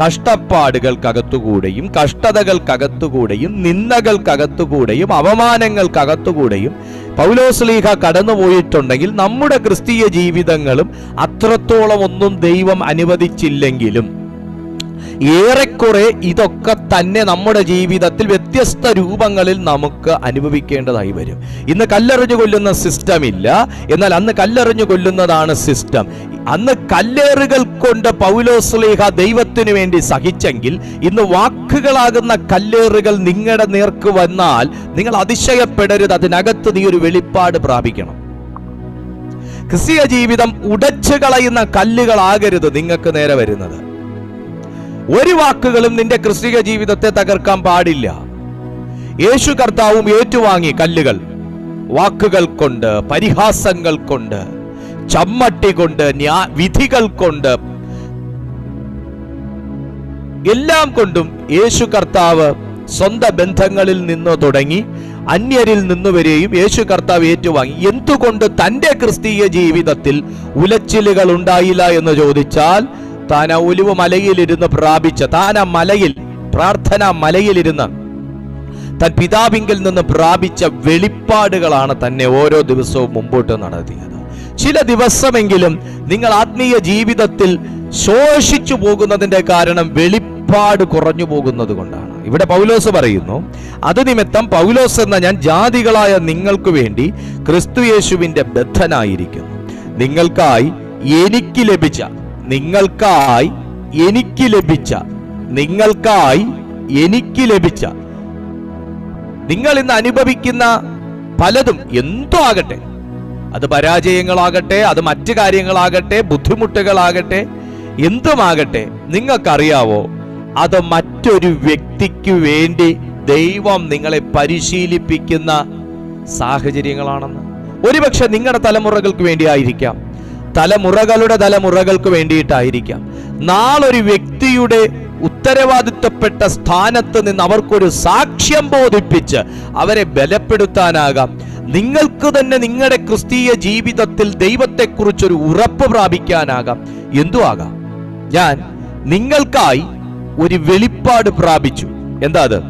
കഷ്ടപ്പാടുകൾക്കകത്തുകൂടെയും കഷ്ടതകൾക്കകത്തുകൂടെയും നിന്ദകൾക്കകത്തുകൂടെയും അവമാനങ്ങൾക്കകത്തുകൂടെയും പൗലോസ്ലീഹ കടന്നുപോയിട്ടുണ്ടെങ്കിൽ നമ്മുടെ ക്രിസ്തീയ ജീവിതങ്ങളും അത്രത്തോളം ഒന്നും ദൈവം അനുവദിച്ചില്ലെങ്കിലും ഏറെക്കുറെ ഇതൊക്കെ തന്നെ നമ്മുടെ ജീവിതത്തിൽ വ്യത്യസ്ത രൂപങ്ങളിൽ നമുക്ക് അനുഭവിക്കേണ്ടതായി വരും. ഇന്ന് കല്ലെറിഞ്ഞു കൊല്ലുന്ന സിസ്റ്റം ഇല്ല, എന്നാൽ അന്ന് കല്ലെറിഞ്ഞു കൊല്ലുന്നതാണ് സിസ്റ്റം. അന്ന് കല്ലേറുകൾ കൊണ്ട് പൗലോസ്ലീഹ ദൈവത്തിനു വേണ്ടി സഹിച്ചെങ്കിൽ ഇന്ന് വാക്കുകളാകുന്ന കല്ലേറുകൾ നിങ്ങളുടെ നേർക്ക് വന്നാൽ നിങ്ങൾ അതിശയപ്പെടരുത്. അതിനകത്ത് നീ ഒരു വെളിപ്പാട് പ്രാപിക്കണം. ക്രിസ്തീയ ജീവിതം ഉടച്ചു കളയുന്ന കല്ലുകളാകരുത് നിങ്ങൾക്ക് നേരെ വരുന്നത്. ഒരു വാക്കുകളും നിന്റെ ക്രിസ്തീയ ജീവിതത്തെ തകർക്കാൻ പാടില്ല. യേശു കർത്താവും ഏറ്റുവാങ്ങി കല്ലുകൾ, വാക്കുകൾ കൊണ്ട്, പരിഹാസങ്ങൾ കൊണ്ട്, ചമ്മട്ടി കൊണ്ട്, വിധികൾ കൊണ്ട്, എല്ലാം കൊണ്ടും യേശു കർത്താവ് സ്വന്തം ബന്ധങ്ങളിൽ നിന്ന് തുടങ്ങി അന്യരിൽ നിന്നുവരെയും യേശു കർത്താവ് ഏറ്റുവാങ്ങി. എന്തുകൊണ്ട് തന്റെ ക്രിസ്തീയ ജീവിതത്തിൽ ഉലച്ചിലുകൾ ഉണ്ടായില്ല എന്ന് ചോദിച്ചാൽ, താൻ ആ ഒലിവ് മലയിലിരുന്ന് പ്രാപിച്ച, താൻ ആ മലയിൽ, പ്രാർത്ഥനാ മലയിലിരുന്ന് താൻ പിതാവിങ്കിൽ നിന്ന് പ്രാപിച്ച വെളിപ്പാടുകളാണ് തന്നെ ഓരോ ദിവസവും മുമ്പോട്ട് നടത്തിയത്. ചില ദിവസമെങ്കിലും നിങ്ങൾ ആത്മീയ ജീവിതത്തിൽ ശോഷിച്ചു പോകുന്നതിന്റെ കാരണം വെളിപ്പാട് കുറഞ്ഞു പോകുന്നത് കൊണ്ടാണ്. ഇവിടെ പൗലോസ് പറയുന്നു, അത് നിമിത്തം പൗലോസ് എന്ന ഞാൻ ജാതികളായ നിങ്ങൾക്ക് വേണ്ടി ക്രിസ്തു യേശുവിന്റെ ബദ്ധനായിരിക്കുന്നു. നിങ്ങൾക്കായി എനിക്ക് ലഭിച്ച നിങ്ങൾ ഇന്ന് അനുഭവിക്കുന്ന പലതും എന്തോ ആകട്ടെ, അത് പരാജയങ്ങളാകട്ടെ, അത് മറ്റു കാര്യങ്ങളാകട്ടെ, ബുദ്ധിമുട്ടുകളാകട്ടെ, എന്തുമാകട്ടെ, നിങ്ങൾക്കറിയാവോ അത് മറ്റൊരു വ്യക്തിക്ക് വേണ്ടി ദൈവം നിങ്ങളെ പരിശീലിപ്പിക്കുന്ന സാഹചര്യങ്ങളാണെന്ന്. ഒരുപക്ഷെ നിങ്ങളുടെ തലമുറകൾക്ക് വേണ്ടിയായിരിക്കാം, തലമുറകളുടെ തലമുറകൾക്ക് വേണ്ടിയിട്ടായിരിക്കാം. നാളൊരു വ്യക്തിയുടെ ഉത്തരവാദിത്തപ്പെട്ട സ്ഥാനത്ത് നിന്ന് അവർക്കൊരു സാക്ഷ്യം ബോധിപ്പിച്ച് അവരെ ബലപ്പെടുത്താനാകാം. നിങ്ങൾക്ക് തന്നെ നിങ്ങളുടെ ക്രിസ്തീയ ജീവിതത്തിൽ ദൈവത്തെക്കുറിച്ചൊരു ഉറപ്പ് പ്രാപിക്കാനാകാം. എന്തു ആകാം. ഞാൻ നിങ്ങൾക്കായി ഒരു വെളിപ്പാട് പ്രാപിച്ചു. എന്താ അത്?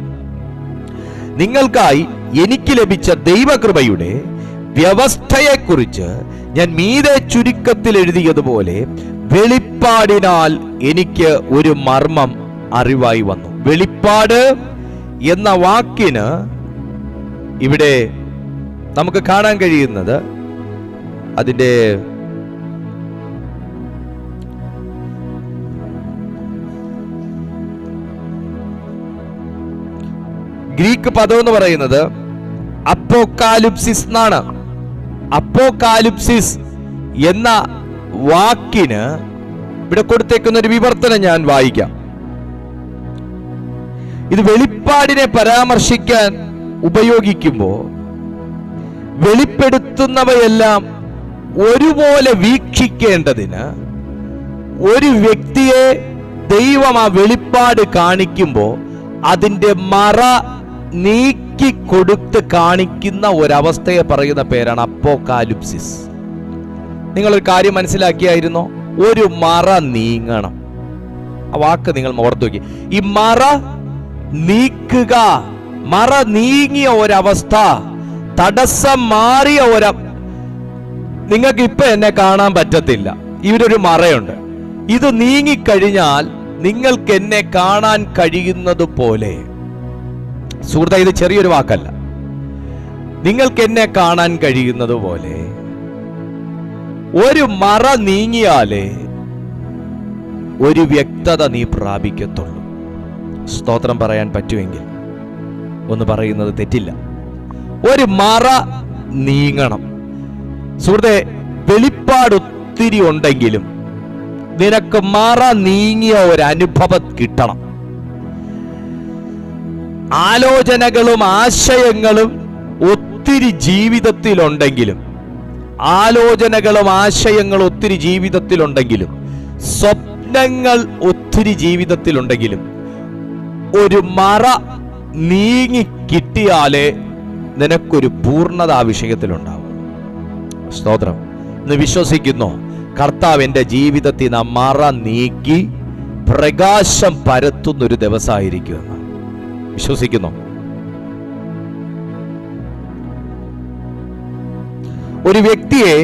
നിങ്ങൾക്കായി എനിക്ക് ലഭിച്ച ദൈവകൃപയുടെ വ്യവസ്ഥയെക്കുറിച്ച് ഞാൻ മീതെ ചുരുക്കത്തിൽ എഴുതിയതുപോലെ വെളിപ്പാടിനാൽ എനിക്ക് ഒരു മർമ്മം അറിവായി വന്നു. വെളിപ്പാട് എന്ന വാക്കിന് ഇവിടെ നമുക്ക് കാണാൻ കഴിയുന്നത് അതിൻ്റെ ഗ്രീക്ക് പദം എന്ന് പറയുന്നത് അപ്പോക്കാലിപ്സിസ് എന്നാണ്. അപ്പോക്കാലിപ്സിസ് എന്ന വാക്കിന് ഇവിടെ കൊടുത്തേക്കുന്ന ഒരു വിവർത്തനം ഞാൻ വായിക്കാം. ഇത് വെളിപ്പാടിനെ പരാമർശിക്കാൻ ഉപയോഗിക്കുമ്പോൾ വെളിപ്പെടുത്തുന്നവയെല്ലാം ഒരുപോലെ വീക്ഷിക്കേണ്ടതിന് ഒരു വ്യക്തിയെ ദൈവം ആ വെളിപ്പാട് കാണിക്കുമ്പോൾ അതിൻ്റെ മറ നീക്കിക്കൊടുത്ത് കാണിക്കുന്ന ഒരവസ്ഥയെ പറയുന്ന പേരാണ് അപ്പോക്കാലിപ്സിസ്. നിങ്ങളൊരു കാര്യം മനസ്സിലാക്കിയായിരുന്നോ? ഒരു മറ നീങ്ങണം. ആ വാക്ക് നിങ്ങൾ ഓർത്തു നോക്കി. ഈ മറ നീക്കുക, മറ നീങ്ങിയ ഒരവസ്ഥ, തടസ്സം മാറിയ നിങ്ങൾക്ക് ഇപ്പൊ എന്നെ കാണാൻ പറ്റത്തില്ല, ഇവരൊരു മറയുണ്ട്. ഇത് നീങ്ങിക്കഴിഞ്ഞാൽ നിങ്ങൾക്ക് എന്നെ കാണാൻ കഴിയുന്നത് പോലെ. സുഹൃത്ത, ഇത് ചെറിയൊരു വാക്കല്ല. നിങ്ങൾക്ക് എന്നെ കാണാൻ കഴിയുന്നത് പോലെ ഒരു മറ നീങ്ങിയാലേ ഒരു വ്യക്തത നീ പ്രാപിക്കത്തുള്ളൂ. സ്തോത്രം പറയാൻ പറ്റുമെങ്കിൽ ഒന്ന് പറയുന്നത് തെറ്റില്ല. ഒരു മറ നീങ്ങണം. സുഹൃത്തെ, വെളിപ്പാട് ഒത്തിരി ഉണ്ടെങ്കിലും നിനക്ക് മറ നീങ്ങിയ ഒരു അനുഭവം കിട്ടണം. ആലോചനകളും ആശയങ്ങളും ഒത്തിരി ജീവിതത്തിലുണ്ടെങ്കിലും സ്വപ്നങ്ങൾ ഒത്തിരി ജീവിതത്തിലുണ്ടെങ്കിലും ഒരു മറ നീങ്ങി കിട്ടിയാലേ നിനക്കൊരു പൂർണ്ണത ആ വിഷയത്തിലുണ്ടാവും. സ്തോത്രം. ഇന്ന് വിശ്വസിക്കുന്നു, കർത്താവ് എൻ്റെ ജീവിതത്തിൽ നിന്ന് മറ നീക്കി പ്രകാശം പരത്തുന്നൊരു ദിവസമായിരിക്കുമെന്ന് വിശ്വസിക്കുന്നു. ഒരു വ്യക്തിയെ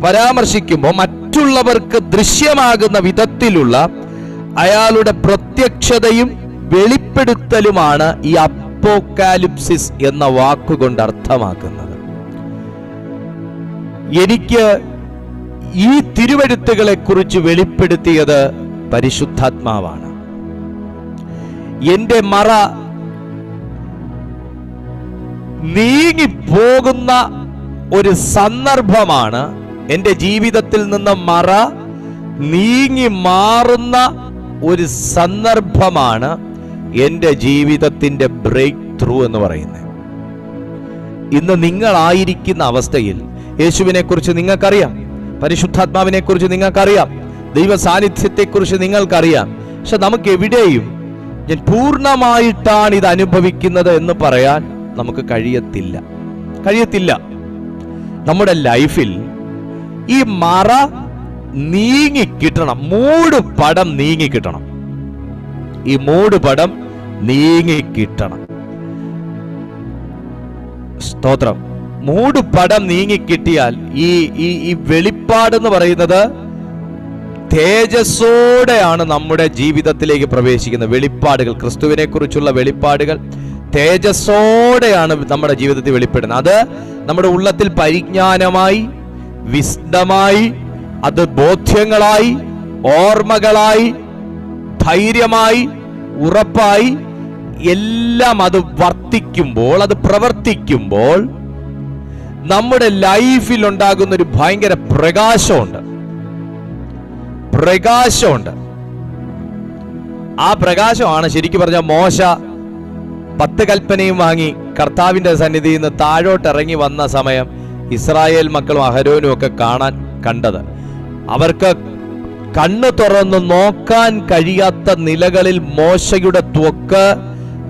പരാമർശിക്കുമ്പോൾ മറ്റുള്ളവർക്ക് ദൃശ്യമാകുന്ന വിധത്തിലുള്ള അയാളുടെ പ്രത്യക്ഷതയും വെളിപ്പെടുത്തലുമാണ് ഈ അപ്പോക്കാലിപ്സിസ് എന്ന വാക്കുകൊണ്ട് അർത്ഥമാക്കുന്നത്. എനിക്ക് ഈ തിരുവെഴുത്തുകളെ കുറിച്ച് വെളിപ്പെടുത്തിയത് പരിശുദ്ധാത്മാവാണ്. എന്റെ മറ നീങ്ങിപ്പോകുന്ന ഒരു സന്ദർഭമാണ്, എൻ്റെ ജീവിതത്തിൽ നിന്ന് മറ നീങ്ങി മാറുന്ന ഒരു സന്ദർഭമാണ് എൻ്റെ ജീവിതത്തിൻ്റെ ബ്രേക്ക് ത്രൂ എന്ന് പറയുന്നത്. ഇന്ന് നിങ്ങളായിരിക്കുന്ന അവസ്ഥയിൽ യേശുവിനെ കുറിച്ച് നിങ്ങൾക്കറിയാം, പരിശുദ്ധാത്മാവിനെ കുറിച്ച് നിങ്ങൾക്കറിയാം, ദൈവ സാന്നിധ്യത്തെക്കുറിച്ച് നിങ്ങൾക്കറിയാം. പക്ഷെ നമുക്ക് എവിടെയും ഞാൻ പൂർണ്ണമായിട്ടാണ് ഇത് അനുഭവിക്കുന്നത് എന്ന് പറയാൻ നമുക്ക് കഴിയത്തില്ല. നമ്മുടെ ലൈഫിൽ ഈ മറ നീങ്ങിക്കിട്ടണം, മൂടുപടം നീങ്ങിക്കിട്ടണം. ഈ മൂടുപടം നീങ്ങിക്കിട്ടണം. സ്തോത്രം. മൂടുപടം നീങ്ങിക്കിട്ടിയാൽ ഈ വെളിപ്പാടെന്ന് പറയുന്നത് തേജസ്സോടെയാണ് നമ്മുടെ ജീവിതത്തിലേക്ക് പ്രവേശിക്കുന്നത്. വെളിപ്പാടുകൾ, ക്രിസ്തുവിനെ കുറിച്ചുള്ള വെളിപ്പാടുകൾ തേജസ്സോടെയാണ് നമ്മുടെ ജീവിതത്തിൽ വെളിപ്പെടുന്നത്. അത് നമ്മുടെ ഉള്ളത്തിൽ പരിജ്ഞാനമായി, വിസ്ഡമായി, അത് ബോധ്യങ്ങളായി, ഓർമ്മകളായി, ധൈര്യമായി, ഉറപ്പായി എല്ലാം അത് വർത്തിക്കുമ്പോൾ, അത് പ്രവർത്തിക്കുമ്പോൾ നമ്മുടെ ലൈഫിൽ ഉണ്ടാകുന്ന ഒരു ഭയങ്കര പ്രകാശമുണ്ട്. ആ പ്രകാശമാണ് ശരിക്കും പറഞ്ഞാൽ മോശ 10 കൽപ്പനയും വാങ്ങി കർത്താവിന്റെ സന്നിധിയിൽ നിന്ന് താഴോട്ടിറങ്ങി വന്ന സമയം ഇസ്രായേൽ മക്കളും അഹരോനും ഒക്കെ കണ്ടത്. അവർക്ക് കണ്ണ് തുറന്ന് നോക്കാൻ കഴിയാത്ത നിലകളിൽ മോശയുടെ ത്വക്ക്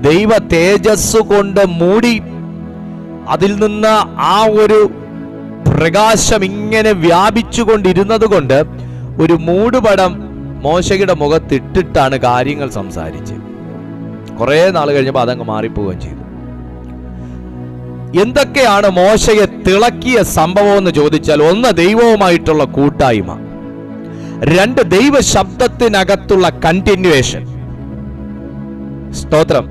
ദൈവ തേജസ് കൊണ്ട് മൂടി, അതിൽ നിന്ന് ആ ഒരു പ്രകാശം ഇങ്ങനെ വ്യാപിച്ചുകൊണ്ടിരുന്നത് കൊണ്ട് ഒരു മൂടുപടം മോശയുടെ മുഖത്തിട്ടിട്ടാണ് കാര്യങ്ങൾ സംസാരിച്ച്. കുറെ നാൾ കഴിഞ്ഞപ്പോൾ അതങ്ങ് മാറിപ്പോവുകയും ചെയ്തു. എന്തൊക്കെയാണ് മോശയെ തിളക്കിയ സംഭവം എന്ന് ചോദിച്ചാൽ, 1 ദൈവവുമായിട്ടുള്ള കൂട്ടായ്മ, 2 ദൈവ ശബ്ദത്തിനകത്തുള്ള കണ്ടിന്യൂവേഷൻ. സ്തോത്രം.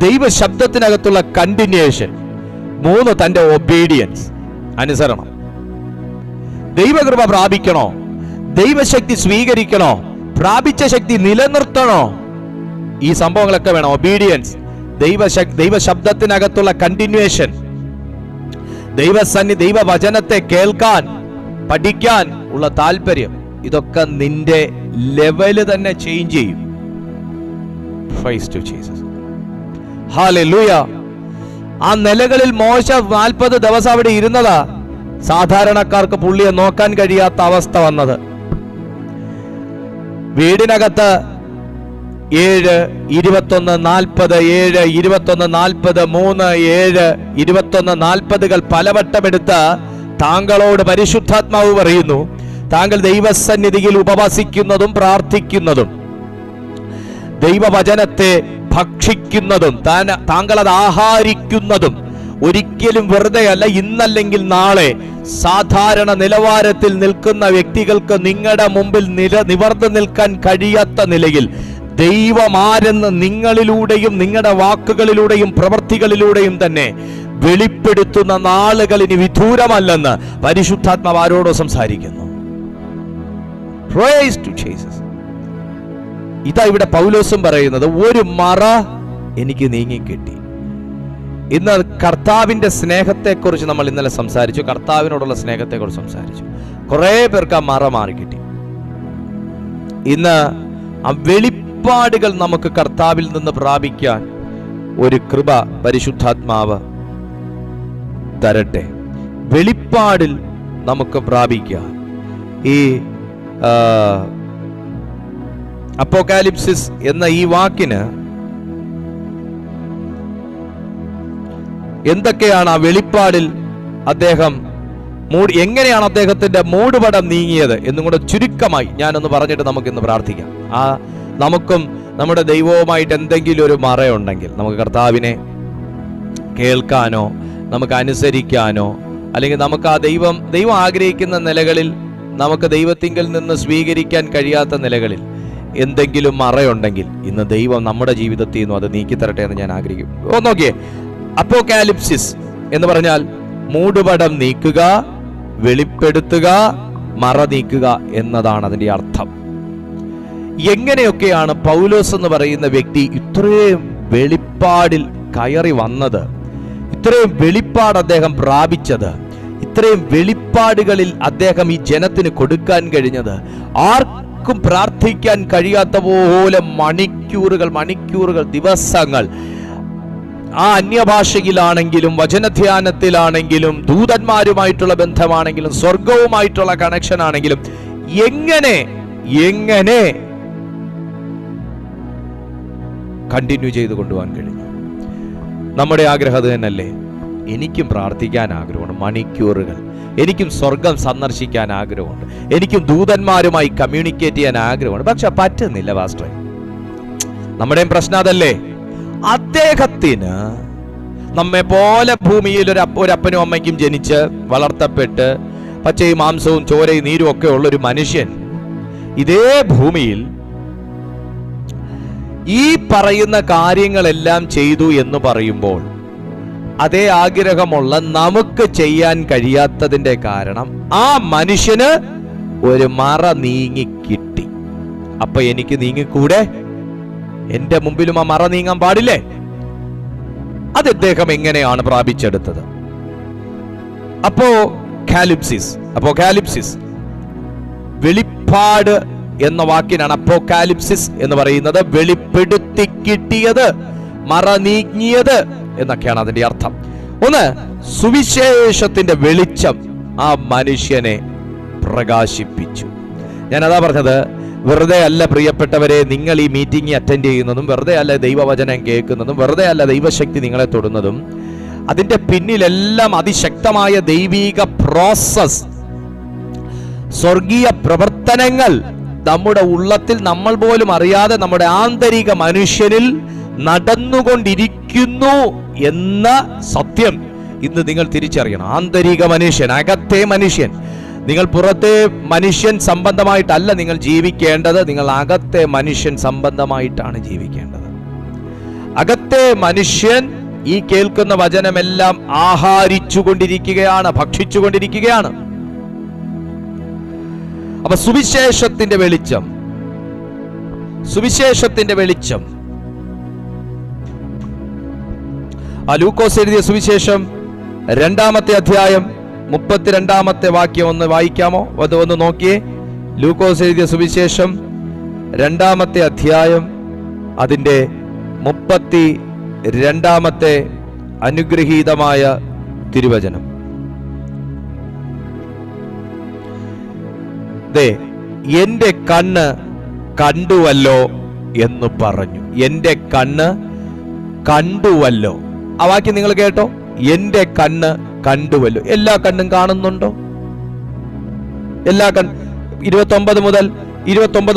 ദൈവ ശബ്ദത്തിനകത്തുള്ള കണ്ടിന്യൂവേഷൻ. 3 തന്റെ ഒബീഡിയൻസ്, അനുസരണം. ദൈവകൃപ പ്രാപിക്കണോ, ദൈവശക്തി സ്വീകരിക്കണോ, പ്രാപിച്ച ശക്തി നിലനിർത്തണോ, ഈ സംഭവങ്ങളൊക്കെ വേണം. ഒബീഡിയൻസ്, ദൈവ ശബ്ദത്തിനകത്തുള്ള കണ്ടിന്യൂവേഷൻ, ദൈവവചനത്തെ കേൾക്കാൻ, പഠിക്കാൻ ഉള്ള താല്പര്യം, ഇതൊക്കെ നിന്റെ ലെവല് തന്നെ ചേഞ്ച് ചെയ്യും. Praise to Jesus. ഹല്ലേലൂയ. ആ നിലകളിൽ മോശ 40 ദിവസം അവിടെ ഇരുന്നതാ. സാധാരണക്കാർക്ക് പുള്ളിയെ നോക്കാൻ കഴിയാത്ത അവസ്ഥ വന്നത്. വീടിനകത്ത് 7, 21, 40, 7, 21, 40, 3, 7, 21, 40 പലവട്ടമെടുത്ത് താങ്കളോട് പരിശുദ്ധാത്മാവ് പറയുന്നു, താങ്കൾ ദൈവസന്നിധിയിൽ ഉപവസിക്കുന്നതും പ്രാർത്ഥിക്കുന്നതും ദൈവവചനത്തെ ഭക്ഷിക്കുന്നതും താങ്കൾ അത് ആഹാരിക്കുന്നതും ഒരിക്കലും വെറുതെ അല്ല. ഇന്നല്ലെങ്കിൽ നാളെ സാധാരണ നിലവാരത്തിൽ നിൽക്കുന്ന വ്യക്തികൾക്ക് നിങ്ങളുടെ മുമ്പിൽ നിവർന്നു നിൽക്കാൻ കഴിയാത്ത നിലയിൽ ദൈവമാരെന്ന് നിങ്ങളിലൂടെയും നിങ്ങളുടെ വാക്കുകളിലൂടെയും പ്രവൃത്തികളിലൂടെയും തന്നെ വെളിപ്പെടുത്തുന്ന നാളുകൾ ഇനി വിദൂരമല്ലെന്ന് പരിശുദ്ധാത്മാവ് ആരോടോ സംസാരിക്കുന്നു. Praise to Jesus. ഇതാ ഇവിടെ പൗലോസും പറയുന്നത്, ഒരു മറ എനിക്ക് നീങ്ങിക്കിട്ടി. ഇന്ന് കർത്താവിന്റെ സ്നേഹത്തെക്കുറിച്ച് നമ്മൾ ഇന്നലെ സംസാരിച്ചു, കർത്താവിനോടുള്ള സ്നേഹത്തെക്കുറിച്ച് സംസാരിച്ചു. കുറെ പേർക്ക് ആ മറ മാറിക്കിട്ടി. ഇന്ന് ആ വെളിപ്പാടുകൾ നമുക്ക് കർത്താവിൽ നിന്ന് പ്രാപിക്കാൻ ഒരു കൃപ പരിശുദ്ധാത്മാവ് തരട്ടെ. വെളിപ്പാടിൽ നമുക്ക് പ്രാപിക്കാം. ഈ അപ്പോകാലിപ്സിസ് എന്ന ഈ വാക്കിന് എന്തൊക്കെയാണ് ആ വെളിപ്പാടിൽ അദ്ദേഹം എങ്ങനെയാണ് അദ്ദേഹത്തിന്റെ മൂടുപടം നീങ്ങിയത് എന്നും കൂടെ ചുരുക്കമായി ഞാനൊന്ന് പറഞ്ഞിട്ട് നമുക്കിന്ന് പ്രാർത്ഥിക്കാം. നമുക്കും നമ്മുടെ ദൈവവുമായിട്ട് എന്തെങ്കിലും ഒരു മറയുണ്ടെങ്കിൽ നമുക്ക് കർത്താവിനെ കേൾക്കാനോ നമുക്ക് അനുസരിക്കാനോ അല്ലെങ്കിൽ നമുക്ക് ആ ദൈവം ആഗ്രഹിക്കുന്ന നിലകളിൽ നമുക്ക് ദൈവത്തിങ്കിൽ നിന്ന് സ്വീകരിക്കാൻ കഴിയാത്ത നിലകളിൽ എന്തെങ്കിലും മറയുണ്ടെങ്കിൽ ഇന്ന് ദൈവം നമ്മുടെ ജീവിതത്തിൽ നിന്നും അത് നീക്കിത്തരട്ടെ എന്ന് ഞാൻ ആഗ്രഹിക്കും. നോക്കിയേ, അപ്പോകാലിപ്സിസ് എന്ന് പറഞ്ഞാൽ മൂടുപടം നീക്കുക, വെളിപ്പെടുത്തുക, മറ നീക്കുക എന്നതാണ് അതിന്റെ അർത്ഥം. എങ്ങനെയൊക്കെയാണ് പൗലോസ് എന്ന് പറയുന്ന വ്യക്തി ഇത്രയും വെളിപ്പാടിൽ കയറി വന്നത്, ഇത്രയും വെളിപ്പാട് അദ്ദേഹം പ്രാപിച്ചത്, ഇത്രയും വെളിപ്പാടുകളിൽ അദ്ദേഹം ഈ ജനത്തിന് കൊടുക്കാൻ കഴിഞ്ഞത്? ആർക്കും പ്രാർത്ഥിക്കാൻ കഴിയാത്ത പോലെ മണിക്കൂറുകൾ, ദിവസങ്ങൾ ആ അന്യഭാഷയിലാണെങ്കിലും വചനധ്യാനത്തിലാണെങ്കിലും ദൂതന്മാരുമായിട്ടുള്ള ബന്ധമാണെങ്കിലും സ്വർഗവുമായിട്ടുള്ള കണക്ഷൻ ആണെങ്കിലും എങ്ങനെ കണ്ടിന്യൂ ചെയ്ത് കൊണ്ടുപോകാൻ കഴിഞ്ഞു? നമ്മുടെ ആഗ്രഹം അത് തന്നെയല്ലേ? എനിക്കും പ്രാർത്ഥിക്കാൻ ആഗ്രഹമുണ്ട്, മണിക്കൂറുകൾ. എനിക്കും സ്വർഗം സന്ദർശിക്കാൻ ആഗ്രഹമുണ്ട്, എനിക്കും ദൂതന്മാരുമായി കമ്മ്യൂണിക്കേറ്റ് ചെയ്യാൻ ആഗ്രഹമുണ്ട്. പക്ഷെ പറ്റുന്നില്ല പാസ്റ്ററെ. നമ്മുടെയും പ്രശ്നം അതല്ലേ? അദ്ദേഹത്തിന് നമ്മെ പോലെ ഭൂമിയിൽ ഒരപ്പനും അമ്മയ്ക്കും ജനിച്ച് വളർത്തപ്പെട്ട് പച്ചയും മാംസവും ചോരയും നീരും ഒക്കെ ഉള്ളൊരു മനുഷ്യൻ ഇതേ ഭൂമിയിൽ ഈ പറയുന്ന കാര്യങ്ങളെല്ലാം ചെയ്തു എന്ന് പറയുമ്പോൾ അതേ ആഗ്രഹമുള്ള നമുക്ക് ചെയ്യാൻ കഴിയാത്തതിന്റെ കാരണം ആ മനുഷ്യന് ഒരു മറ നീങ്ങിക്കിട്ടി. അപ്പൊ എനിക്ക് നീങ്ങിക്കൂടെ? എന്റെ മുമ്പിലും ആ മറ നീങ്ങാൻ പാടില്ലേ? അത് അദ്ദേഹം എങ്ങനെയാണ് പ്രാപിച്ചെടുത്തത്? അപ്പോകാലിപ്സിസ് വെളിപ്പാട് എന്ന വാക്കിനാണ് അപ്പോകാലിപ്സിസ് എന്ന് പറയുന്നത്. വെളിപ്പെടുത്തി കിട്ടിയത്, മറ നീങ്ങിയത് എന്നൊക്കെയാണ് അതിന്റെ അർത്ഥം. ഒന്ന്, സുവിശേഷത്തിന്റെ വെളിച്ചം ആ മനുഷ്യനെ പ്രകാശിപ്പിച്ചു. ഞാൻ അതാ പറഞ്ഞത്, വെറുതെ അല്ല പ്രിയപ്പെട്ടവരെ നിങ്ങൾ ഈ മീറ്റിംഗ് അറ്റൻഡ് ചെയ്യുന്നതും, വെറുതെ അല്ല ദൈവവചനം കേൾക്കുന്നതും, വെറുതെ അല്ല ദൈവശക്തി നിങ്ങളെ തൊടുന്നതും. അതിന്റെ പിന്നിലെല്ലാം അതിശക്തമായ ദൈവീക പ്രോസസ്, സ്വർഗീയ പ്രവർത്തനങ്ങൾ നമ്മുടെ ഉള്ളത്തിൽ നമ്മൾ പോലും അറിയാതെ നമ്മുടെ ആന്തരിക മനുഷ്യനിൽ നടന്നുകൊണ്ടിരിക്കുന്നു എന്ന സത്യം ഇന്ന് നിങ്ങൾ തിരിച്ചറിയണം. ആന്തരിക മനുഷ്യൻ, അകത്തെ മനുഷ്യൻ. നിങ്ങൾ പുറത്തെ മനുഷ്യൻ സംബന്ധമായിട്ടല്ല നിങ്ങൾ ജീവിക്കേണ്ടത്, നിങ്ങൾ അകത്തെ മനുഷ്യൻ സംബന്ധമായിട്ടാണ് ജീവിക്കേണ്ടത്. അകത്തെ മനുഷ്യൻ ഈ കേൾക്കുന്ന വചനമെല്ലാം ആഹാരിച്ചുകൊണ്ടിരിക്കുകയാണ്, ഭക്ഷിച്ചുകൊണ്ടിരിക്കുകയാണ്. അപ്പൊ സുവിശേഷത്തിന്റെ വെളിച്ചം ആ ലൂക്കോസ് എഴുതിയ സുവിശേഷം 2-ാമത്തെ അധ്യായം 32-ാമത്തെ വാക്യം ഒന്ന് വായിക്കാമോ? ഒന്ന് നോക്കിയേ. ലൂക്കോസ് എഴുതിയ സുവിശേഷം 2-ാമത്തെ അധ്യായം അതിന്റെ 32-ാമത്തെ അനുഗ്രഹീതമായ തിരുവചനം. എന്റെ കണ്ണ് കണ്ടുവല്ലോ എന്ന് പറഞ്ഞു. എന്റെ കണ്ണ് കണ്ടുവല്ലോ. ആ വാക്യം നിങ്ങൾ കേട്ടോ? എന്റെ കണ്ണ് കണ്ടുവല്ലോ. എല്ലാ കണ്ണും കാണുന്നുണ്ടോ? എല്ലാ 29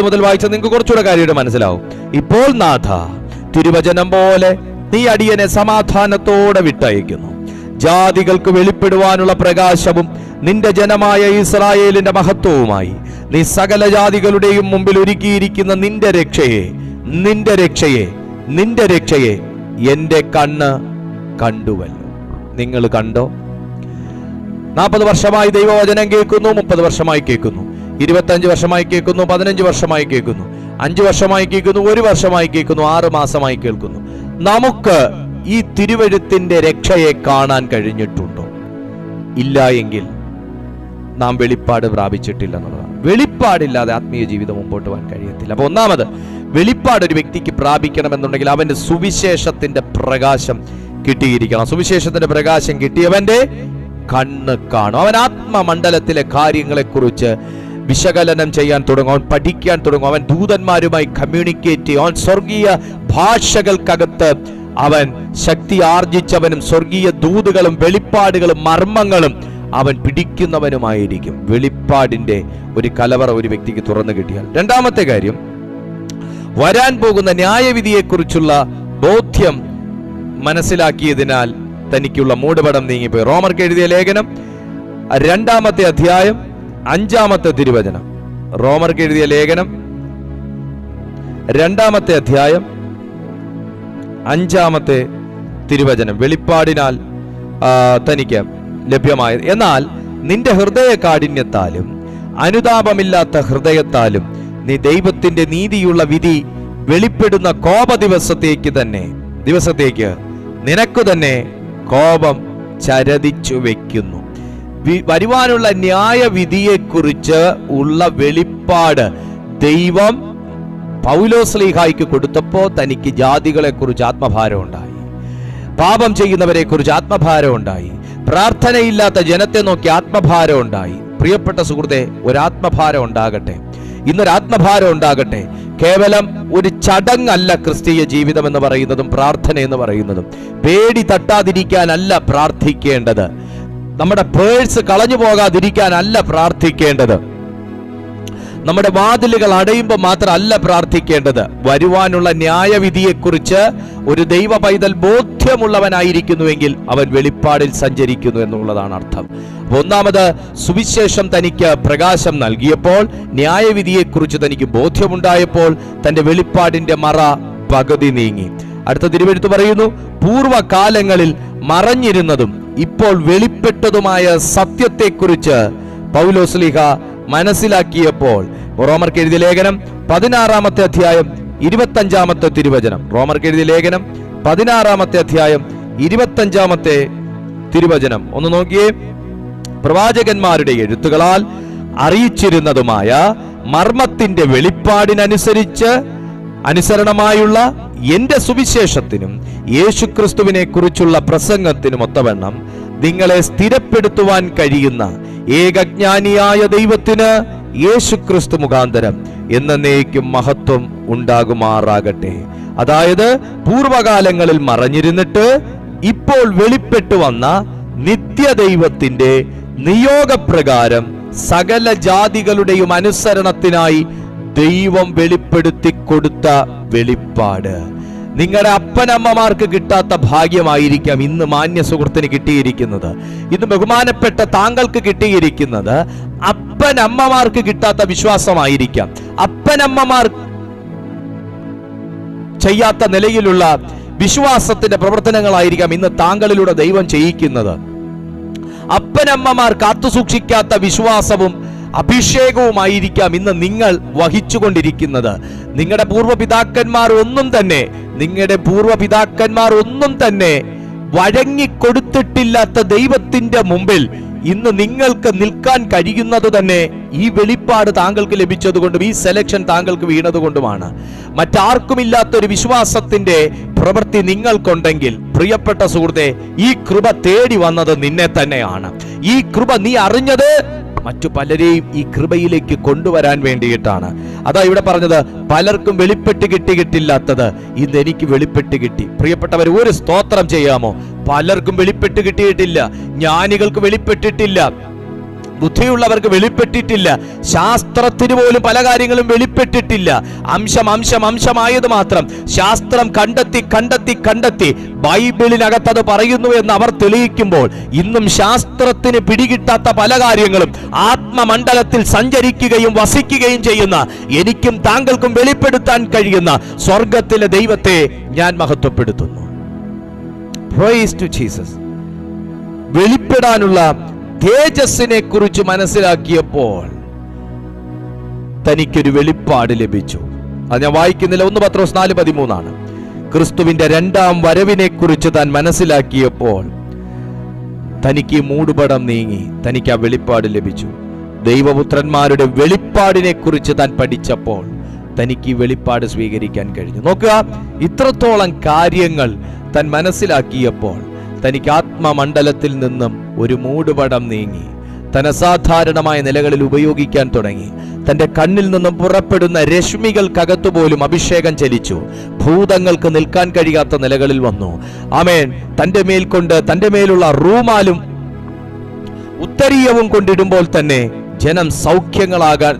മുതൽ വായിച്ചാൽ നിങ്ങൾക്ക് കുറച്ചുകൂടെ കാര്യമായിട്ട് മനസ്സിലാവും. ഇപ്പോൾ നാഥ, തിരുവചനം പോലെ നീ അടിയനെ സമാധാനത്തോടെ വിട്ടയക്കുന്നു. ജാതികൾക്ക് വെളിപ്പെടുവാനുള്ള പ്രകാശവും നിന്റെ ജനമായ ഇസ്രായേലിന്റെ മഹത്വവുമായി നീ സകല ജാതികളുടെയും മുമ്പിൽ ഒരുക്കിയിരിക്കുന്ന നിന്റെ രക്ഷയെ എന്റെ കണ്ണ് കണ്ടുവല്ലോ. നിങ്ങൾ കണ്ടോ? 40 വർഷമായി ദൈവവചനം കേൾക്കുന്നു, 30 വർഷമായി കേൾക്കുന്നു. 25 വർഷമായി കേൾക്കുന്നു, 15 വർഷമായി കേൾക്കുന്നു, 5 വർഷമായി കേൾക്കുന്നു, 1 വർഷമായി കേൾക്കുന്നു, 6 മാസമായി കേൾക്കുന്നു. നമുക്ക് ഈ തിരുവെഴുത്തിന്റെ രക്ഷയെ കാണാൻ കഴിഞ്ഞിട്ടുണ്ടോ? ഇല്ല എങ്കിൽ നാം വെളിപ്പാട് പ്രാപിച്ചിട്ടില്ല എന്നുള്ളതാണ്. വെളിപ്പാടില്ലാതെ ആത്മീയ ജീവിതം മുമ്പോട്ട് പോകാൻ കഴിയത്തില്ല. അപ്പൊ ഒന്നാമത്, വെളിപ്പാട് ഒരു വ്യക്തിക്ക് പ്രാപിക്കണമെന്നുണ്ടെങ്കിൽ അവന്റെ സുവിശേഷത്തിന്റെ പ്രകാശം കിട്ടിയിരിക്കണം. സുവിശേഷത്തിന്റെ പ്രകാശം കിട്ടിയവന്റെ കണ്ണ് കാണും. അവൻ ആത്മമണ്ഡലത്തിലെ കാര്യങ്ങളെക്കുറിച്ച് വിശകലനം ചെയ്യാൻ തുടങ്ങും, അവൻ പഠിക്കാൻ തുടങ്ങും, അവൻ ദൂതന്മാരുമായി കമ്മ്യൂണിക്കേറ്റ് ചെയ്യും, അവൻ സ്വർഗീയ ഭാഷകൾക്കകത്ത് അവൻ ശക്തി ആർജിച്ചവനും സ്വർഗീയ ദൂതുകളും വെളിപ്പാടുകളും മർമ്മങ്ങളും അവൻ പിടിക്കുന്നവനുമായിരിക്കും. വെളിപ്പാടിന്റെ ഒരു കലവറ ഒരു വ്യക്തിക്ക് തുറന്നു കിട്ടിയാൽ. രണ്ടാമത്തെ കാര്യം, വരാൻ പോകുന്ന ന്യായവിധിയെക്കുറിച്ചുള്ള ബോധ്യം മനസ്സിലാക്കിയതിനാൽ തനിക്കുള്ള മൂടുപടം നീങ്ങിപ്പോയി. റോമർക്ക് എഴുതിയ ലേഖനം 2-ാമത്തെ അധ്യായം 5-ാമത്തെ തിരുവചനം. റോമർക്ക് എഴുതിയ ലേഖനം 2-ാമത്തെ അധ്യായം 5-ാമത്തെ തിരുവചനം. വെളിപ്പാടിനാൽ തനിക്ക് ലഭ്യമായത്. എന്നാൽ നിന്റെ ഹൃദയ കാഠിന്യത്താലും അനുതാപമില്ലാത്ത ഹൃദയത്താലും നീ ദൈവത്തിന്റെ നീതിയുള്ള വിധി വെളിപ്പെടുന്ന കോപ ദിവസത്തേക്ക് നിനക്കു തന്നെ കോപം ചരതിച്ചു വെക്കുന്നു. വരുവാനുള്ള ന്യായവിധിയെക്കുറിച്ച് ഉള്ള വെളിപ്പാട് ദൈവം പൗലോസ്ലീഹായ്ക്ക് കൊടുത്തപ്പോൾ തനിക്ക് ജാതികളെ കുറിച്ച് ആത്മഭാരം ഉണ്ടായി, പാപം ചെയ്യുന്നവരെ കുറിച്ച് ആത്മഭാരം ഉണ്ടായി, പ്രാർത്ഥനയില്ലാത്ത ജനത്തെ നോക്കി ആത്മഭാരം ഉണ്ടായി. പ്രിയപ്പെട്ട സുഹൃത്തെ, ഒരാത്മഭാരം ഉണ്ടാകട്ടെ, ഇന്നൊരാത്മഭാരം ഉണ്ടാകട്ടെ. കേവലം ഒരു ചടങ്ങല്ല ക്രിസ്തീയ ജീവിതം എന്ന് പറയുന്നതും പ്രാർത്ഥന എന്ന് പറയുന്നതും. പേടി തട്ടാതിരിക്കാനല്ല പ്രാർത്ഥിക്കേണ്ടത്, നമ്മുടെ പേഴ്സ് കളഞ്ഞു പോകാതിരിക്കാനല്ല പ്രാർത്ഥിക്കേണ്ടത്, നമ്മുടെ വാതിലുകൾ അടയുമ്പോൾ മാത്രമല്ല പ്രാർത്ഥിക്കേണ്ടത്. വരുവാനുള്ള ന്യായവിധിയെക്കുറിച്ച് ഒരു ദൈവ പൈതൽ ബോധ്യമുള്ളവനായിരിക്കുന്നുവെങ്കിൽ അവൻ വെളിപ്പാടിൽ സഞ്ചരിക്കുന്നു എന്നുള്ളതാണ് അർത്ഥം. ഒന്നാമത്, സുവിശേഷം തനിക്ക് പ്രകാശം നൽകിയപ്പോൾ, ന്യായവിധിയെക്കുറിച്ച് തനിക്ക് ബോധ്യമുണ്ടായപ്പോൾ തന്റെ വെളിപ്പാടിന്റെ മറ പകുതി നീങ്ങി. അടുത്ത തിരുവെഴുത്ത് പറയുന്നു, പൂർവകാലങ്ങളിൽ മറഞ്ഞിരുന്നതും ഇപ്പോൾ വെളിപ്പെട്ടതുമായ സത്യത്തെക്കുറിച്ച് പൗലോസ്ലീഹ മനസ്സിലാക്കിയപ്പോൾ. റോമർക്ക് എഴുതിയ ലേഖനം 16-ാമത്തെ അധ്യായം 25-ാമത്തെ തിരുവചനം. റോമർക്ക് എഴുതിയ ലേഖനം 16-ാമത്തെ അധ്യായം 25-ാമത്തെ തിരുവചനം ഒന്ന് നോക്കിയേ. പ്രവാചകന്മാരുടെ എഴുത്തുകളാൽ അറിയിച്ചിരുന്നതുമായ മർമ്മത്തിന്റെ അനുസരണമായുള്ള എന്റെ സുവിശേഷത്തിനും യേശുക്രിസ്തുവിനെ കുറിച്ചുള്ള പ്രസംഗത്തിനും ഒത്തവണ്ണം നിങ്ങളെ സ്ഥിരപ്പെടുത്തുവാൻ കഴിയുന്ന ഏകജ്ഞാനിയായ ദൈവത്തിന് യേശുക്രിസ്തു മുഖാന്തരം എന്നേക്കും മഹത്വം ഉണ്ടാകുമാറാകട്ടെ. അതായത്, പൂർവകാലങ്ങളിൽ മറഞ്ഞിരുന്നിട്ട് ഇപ്പോൾ വെളിപ്പെട്ടു വന്ന നിത്യദൈവത്തിന്റെ നിയോഗപ്രകാരം സകല ജാതികളുടെയും അനുസരണത്തിനായി ദൈവം വെളിപ്പെടുത്തി കൊടുത്ത വെളിപ്പാട്. നിങ്ങളുടെ അപ്പനമ്മമാർക്ക് കിട്ടാത്ത ഭാഗ്യമായിരിക്കാം ഇന്ന് മാന്യ സുഹൃത്തിന് കിട്ടിയിരിക്കുന്നത്. ഇന്ന് ബഹുമാനപ്പെട്ട താങ്കൾക്ക് കിട്ടിയിരിക്കുന്നത് അപ്പനമ്മമാർക്ക് കിട്ടാത്ത വിശ്വാസമായിരിക്കാം. അപ്പനമ്മമാർ ചെയ്യാത്ത നിലയിലുള്ള വിശ്വാസത്തിന്റെ പ്രവർത്തനങ്ങളായിരിക്കാം ഇന്ന് താങ്കളിലൂടെ ദൈവം ചെയ്യിക്കുന്നത്. അപ്പനമ്മമാർ കാത്തുസൂക്ഷിക്കാത്ത വിശ്വാസവും അഭിഷേകവുമായിരിക്കാം ഇന്ന് നിങ്ങൾ വഹിച്ചുകൊണ്ടിരിക്കുന്നത്. നിങ്ങളുടെ പൂർവ്വപിതാക്കന്മാർ ഒന്നും തന്നെ വഴങ്ങിക്കൊടുത്തിട്ടില്ലാത്ത ദൈവത്തിന്റെ മുമ്പിൽ ഇന്ന് നിങ്ങൾക്ക് നിൽക്കാൻ കഴിയുന്നത് തന്നെ ഈ വെളിപ്പാട് താങ്കൾക്ക് ലഭിച്ചതുകൊണ്ടും ഈ സെലക്ഷൻ താങ്കൾക്ക് വീണതുകൊണ്ടുമാണ്. മറ്റാർക്കുമില്ലാത്തൊരു വിശ്വാസത്തിന്റെ പ്രവൃത്തി നിങ്ങൾക്കുണ്ടെങ്കിൽ പ്രിയപ്പെട്ട സുഹൃത്തെ, ഈ കൃപ തേടി വന്നത് നിന്നെ തന്നെയാണ്. ഈ കൃപ നീ അറിഞ്ഞത് മറ്റു പലരെയും ഈ കൃപയിലേക്ക് കൊണ്ടുവരാൻ വേണ്ടിയിട്ടാണ്. അതാ ഇവിടെ പറഞ്ഞത്, പലർക്കും വെളിപ്പെട്ട് കിട്ടിയിട്ടില്ലാത്തത് ഇന്ന് എനിക്ക് വെളിപ്പെട്ട് കിട്ടി. പ്രിയപ്പെട്ടവർ, ഒരു സ്തോത്രം ചെയ്യാമോ? പലർക്കും വെളിപ്പെട്ട് കിട്ടിയിട്ടില്ല, ജ്ഞാനികൾക്ക് വെളിപ്പെട്ടിട്ടില്ല, ബുദ്ധിയുള്ളവർക്ക് വെളിപ്പെട്ടിട്ടില്ല, ശാസ്ത്രത്തിന് പോലും പല കാര്യങ്ങളും വെളിപ്പെട്ടിട്ടില്ല. അംശമായത് മാത്രം ശാസ്ത്രം കണ്ടെത്തി ബൈബിളിനകത്തത് പറയുന്നു എന്ന് അവർ തെളിയിക്കുമ്പോൾ ഇന്നും ശാസ്ത്രത്തിന് പിടികിട്ടാത്ത പല കാര്യങ്ങളും ആത്മമണ്ഡലത്തിൽ സഞ്ചരിക്കുകയും വസിക്കുകയും ചെയ്യുന്ന എനിക്കും താങ്കൾക്കും വെളിപ്പെടുത്താൻ കഴിയുന്ന സ്വർഗത്തിലെ ദൈവത്തെ ഞാൻ മഹത്വപ്പെടുത്തുന്നു. Praise to Jesus. വെളിപ്പെടാനുള്ള തേജസ്സിനെ കുറിച്ച് മനസ്സിലാക്കിയപ്പോൾ തനിക്കൊരു വെളിപ്പാട് ലഭിച്ചു. അത് ഞാൻ വായിക്കുന്നില്ല, 1 പത്രോസ് 4:13 ക്രിസ്തുവിന്റെ 2ാം വരവിനെ കുറിച്ച് താൻ മനസ്സിലാക്കിയപ്പോൾ തനിക്ക് മൂടുപടം നീങ്ങി, തനിക്ക് ആ വെളിപ്പാട് ലഭിച്ചു. ദൈവപുത്രന്മാരുടെ വെളിപ്പാടിനെ കുറിച്ച് താൻ പഠിച്ചപ്പോൾ തനിക്ക് ഈ വെളിപ്പാട് സ്വീകരിക്കാൻ കഴിഞ്ഞു. നോക്കുക, ഇത്രത്തോളം കാര്യങ്ങൾ താൻ മനസ്സിലാക്കിയപ്പോൾ തനിക്ക് ആത്മമണ്ഡലത്തിൽ നിന്നും ഒരു മൂടുപടം നീങ്ങി, താൻ അസാധാരണമായ നിലകളിൽ ഉപയോഗിക്കാൻ തുടങ്ങി. തന്റെ കണ്ണിൽ നിന്നും പുറപ്പെടുന്ന രശ്മികൾക്കകത്തു പോലും അഭിഷേകം ചലിച്ചു. ഭൂതങ്ങൾക്ക് നിൽക്കാൻ കഴിയാത്ത നിലകളിൽ വന്നു. ആമേൻ. തന്റെ മേലുള്ള റൂമാലും ഉത്തരീയവും കൊണ്ടിടുമ്പോൾ തന്നെ ജനം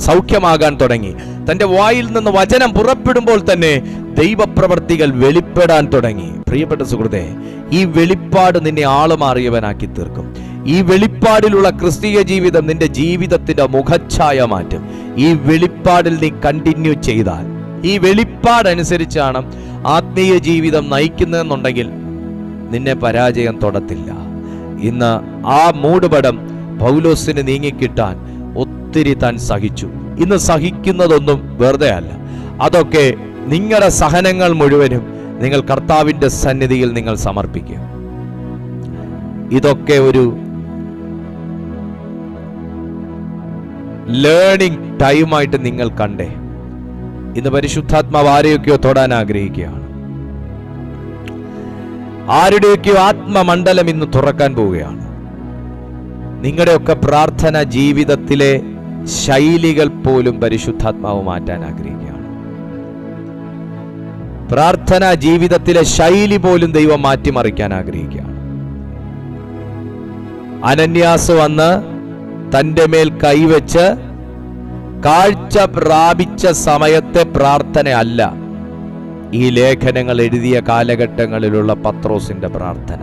സൗഖ്യമാകാൻ തുടങ്ങി. തന്റെ വായിൽ നിന്ന് വചനം പുറപ്പെടുമ്പോൾ തന്നെ ദൈവപ്രവർത്തികൾ വെളിപ്പെടാൻ തുടങ്ങി. പ്രിയപ്പെട്ട സുഹൃത്തേ, ഈ വെളിപ്പാട് നിന്നെ ആളുമാറിയവനാക്കി തീർക്കും. ഈ വെളിപ്പാടിലുള്ള ക്രിസ്തീയ ജീവിതം നിന്റെ ജീവിതത്തിന്റെ മുഖച്ഛായ മാറ്റും. ഈ വെളിപ്പാടിൽ നീ കണ്ടിന്യൂ ചെയ്താൽ, ഈ വെളിപ്പാടനുസരിച്ചാണ് ആത്മീയ ജീവിതം നയിക്കുന്നതെന്നുണ്ടെങ്കിൽ നിന്നെ പരാജയം തൊടത്തില്ല. ഇന്ന് ആ മൂടുപടം പൗലോസിന് നീങ്ങിക്കിട്ടാൻ ഒത്തിരി താൻ സഹിച്ചു. ഇന്ന് സഹിക്കുന്നതൊന്നും വെറുതെ അല്ല. അതൊക്കെ നിങ്ങളുടെ സഹനങ്ങൾ മുഴുവനും നിങ്ങൾ കർത്താവിന്റെ സന്നിധിയിൽ നിങ്ങൾ സമർപ്പിക്കുക. ഇതൊക്കെ ഒരു ലേണിംഗ് ടൈമായിട്ട് നിങ്ങൾ കണ്ടേ. ഇന്ന് പരിശുദ്ധാത്മാവ് ആരെയൊക്കെയോ തൊടാൻ ആഗ്രഹിക്കുകയാണ്. ആരുടെയൊക്കെയോ ആത്മമണ്ഡലം ഇന്ന് തുറക്കാൻ പോവുകയാണ്. നിങ്ങളുടെയൊക്കെ പ്രാർത്ഥന ജീവിതത്തിലെ ശൈലികൾ പോലും പരിശുദ്ധാത്മാവ് മാറ്റാൻ ആഗ്രഹിക്കുകയാണ്. പ്രാർത്ഥനാ ജീവിതത്തിലെ ശൈലി പോലും ദൈവം മാറ്റിമറിക്കാൻ ആഗ്രഹിക്കുകയാണ്. അനന്യാസ് വന്ന് തന്റെ മേൽ കൈവച്ച് കാഴ്ച പ്രാപിച്ച സമയത്തെ പ്രാർത്ഥന അല്ല ഈ ലേഖനങ്ങൾ എഴുതിയ കാലഘട്ടങ്ങളിലുള്ള പത്രോസിന്റെ പ്രാർത്ഥന.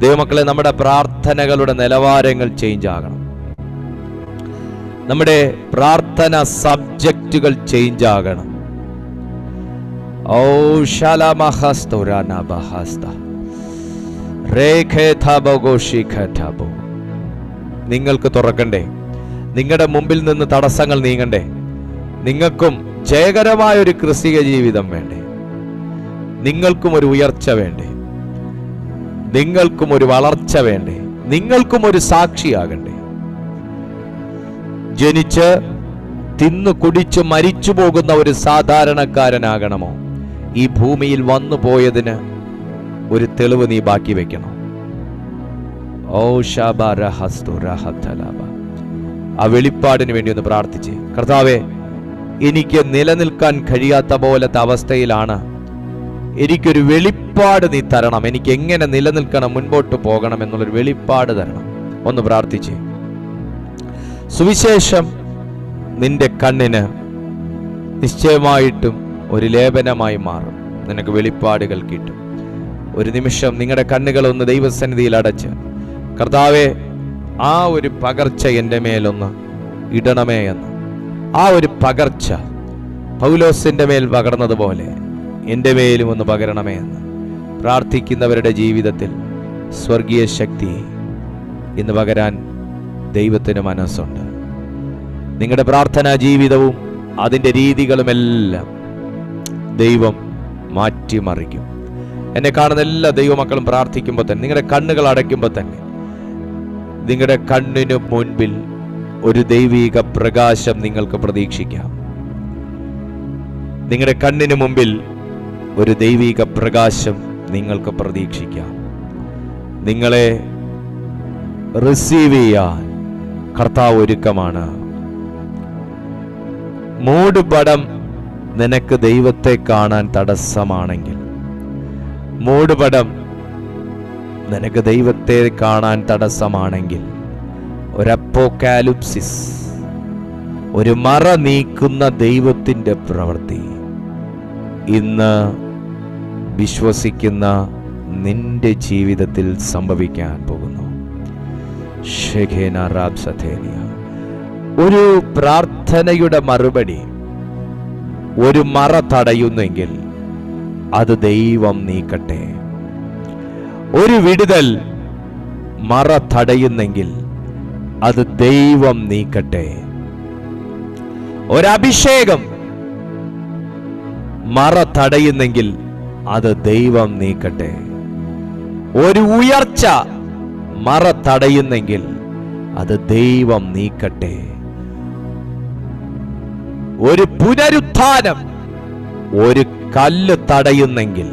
ദൈവമക്കളെ, നമ്മുടെ പ്രാർത്ഥനകളുടെ നിലവാരങ്ങൾ ചേഞ്ച് ആകണം. നമ്മുടെ പ്രാർത്ഥന സബ്ജക്റ്റുകൾ ചേഞ്ച് ആകണം. നിങ്ങൾക്ക് തുറക്കണ്ടേ? നിങ്ങളുടെ മുമ്പിൽ നിന്ന് തടസ്സങ്ങൾ നീങ്ങണ്ടേ? നിങ്ങൾക്കും ജയകരമായ ഒരു ക്രിസ്തീയ ജീവിതം വേണ്ടേ? നിങ്ങൾക്കും ഒരു ഉയർച്ച വേണ്ടേ? നിങ്ങൾക്കും ഒരു വളർച്ച വേണ്ടേ? നിങ്ങൾക്കും ഒരു സാക്ഷിയാകണ്ടേ? ജനിച്ച് തിന്നു കുടിച്ച് മരിച്ചു പോകുന്ന ഒരു സാധാരണക്കാരനാകണമോ? ഈ ഭൂമിയിൽ വന്നു പോയതിന് ഒരു തെളിവ് നീ ബാക്കി വെക്കണം. ആ വെളിപ്പാടിന് വേണ്ടി ഒന്ന് പ്രാർത്ഥിച്ച്, കർത്താവേ, എനിക്ക് നിലനിൽക്കാൻ കഴിയാത്ത പോലത്തെ അവസ്ഥയിലാണ്, എനിക്കൊരു വെളിപ്പാട് നീ തരണം. എനിക്ക് എങ്ങനെ നിലനിൽക്കണം, മുൻപോട്ട് പോകണം എന്നുള്ളൊരു വെളിപ്പാട് തരണം. ഒന്ന് പ്രാർത്ഥിച്ച്. സുവിശേഷം നിന്റെ കണ്ണിന് നിശ്ചയമായിട്ടും ഒരു ലേപനമായി മാറും. നിനക്ക് വെളിപ്പാടുകൾ കിട്ടും. ഒരു നിമിഷം നിങ്ങളുടെ കണ്ണുകൾ ഒന്ന് ദൈവസന്നിധിയിൽ അടച്ച്, കർത്താവേ, ആ ഒരു പകർച്ച എൻ്റെ മേലൊന്ന് ഇടണമേ എന്ന്. ആ ഒരു പകർച്ച പൗലോസിന്റെ മേൽ പകർന്നതുപോലെ എൻ്റെ മേലും ഒന്ന് പകരണമേ എന്ന് പ്രാർത്ഥിക്കുന്നവരുടെ ജീവിതത്തിൽ സ്വർഗീയ ശക്തി ഇന്ന് പകരാൻ ദൈവത്തിന് മനസ്സുണ്ട്. നിങ്ങളുടെ പ്രാർത്ഥനാ ജീവിതവും അതിൻ്റെ രീതികളുമെല്ലാം ദൈവം മാറ്റിമറിക്കും. എന്നെ കാണുന്ന എല്ലാ ദൈവമക്കളും പ്രാർത്ഥിക്കുമ്പോൾ തന്നെ, നിങ്ങളുടെ കണ്ണുകൾ അടയ്ക്കുമ്പോൾ തന്നെ നിങ്ങളുടെ കണ്ണിനു മുൻപിൽ ഒരു ദൈവിക പ്രകാശം നിങ്ങൾക്ക് പ്രതീക്ഷിക്കാം. നിങ്ങളുടെ കണ്ണിനു മുമ്പിൽ ഒരു ദൈവിക പ്രകാശം നിങ്ങൾക്ക് പ്രതീക്ഷിക്കാം. നിങ്ങളെ റിസീവ് ചെയ്യാൻ കർത്താവ് ഒരുക്കമാണ്. മൂടുപടം നിനക്ക് ദൈവത്തെ കാണാൻ തടസ്സമാണെങ്കിൽ, മൂടുപടം നിനക്ക് ദൈവത്തെ കാണാൻ തടസ്സമാണെങ്കിൽ, ഒരു അപ്പോക്കാലിപ്സിസ്, ഒരു മറ നീക്കുന്ന ദൈവത്തിൻ്റെ പ്രവൃത്തി ഇന്ന് വിശ്വസിക്കുന്ന നിന്റെ ജീവിതത്തിൽ സംഭവിക്കാൻ പോകുന്നു. ഒരു പ്രാർത്ഥനയുടെ മറുപടി ഒരു മറ തടയുന്നെങ്കിൽ അത് ദൈവം നീക്കട്ടെ. ഒരു വിടുതൽ മറ തടയുന്നെങ്കിൽ അത് ദൈവം നീക്കട്ടെ. ഒരഭിഷേകം മറ തടയുന്നെങ്കിൽ അത് ദൈവം നീക്കട്ടെ. ഒരു ഉയർച്ച മറ തടയുന്നെങ്കിൽ അത് ദൈവം നീക്കട്ടെ. ഒരു പുനരുത്ഥാനം ഒരു കല്ല് തടയുന്നെങ്കിൽ,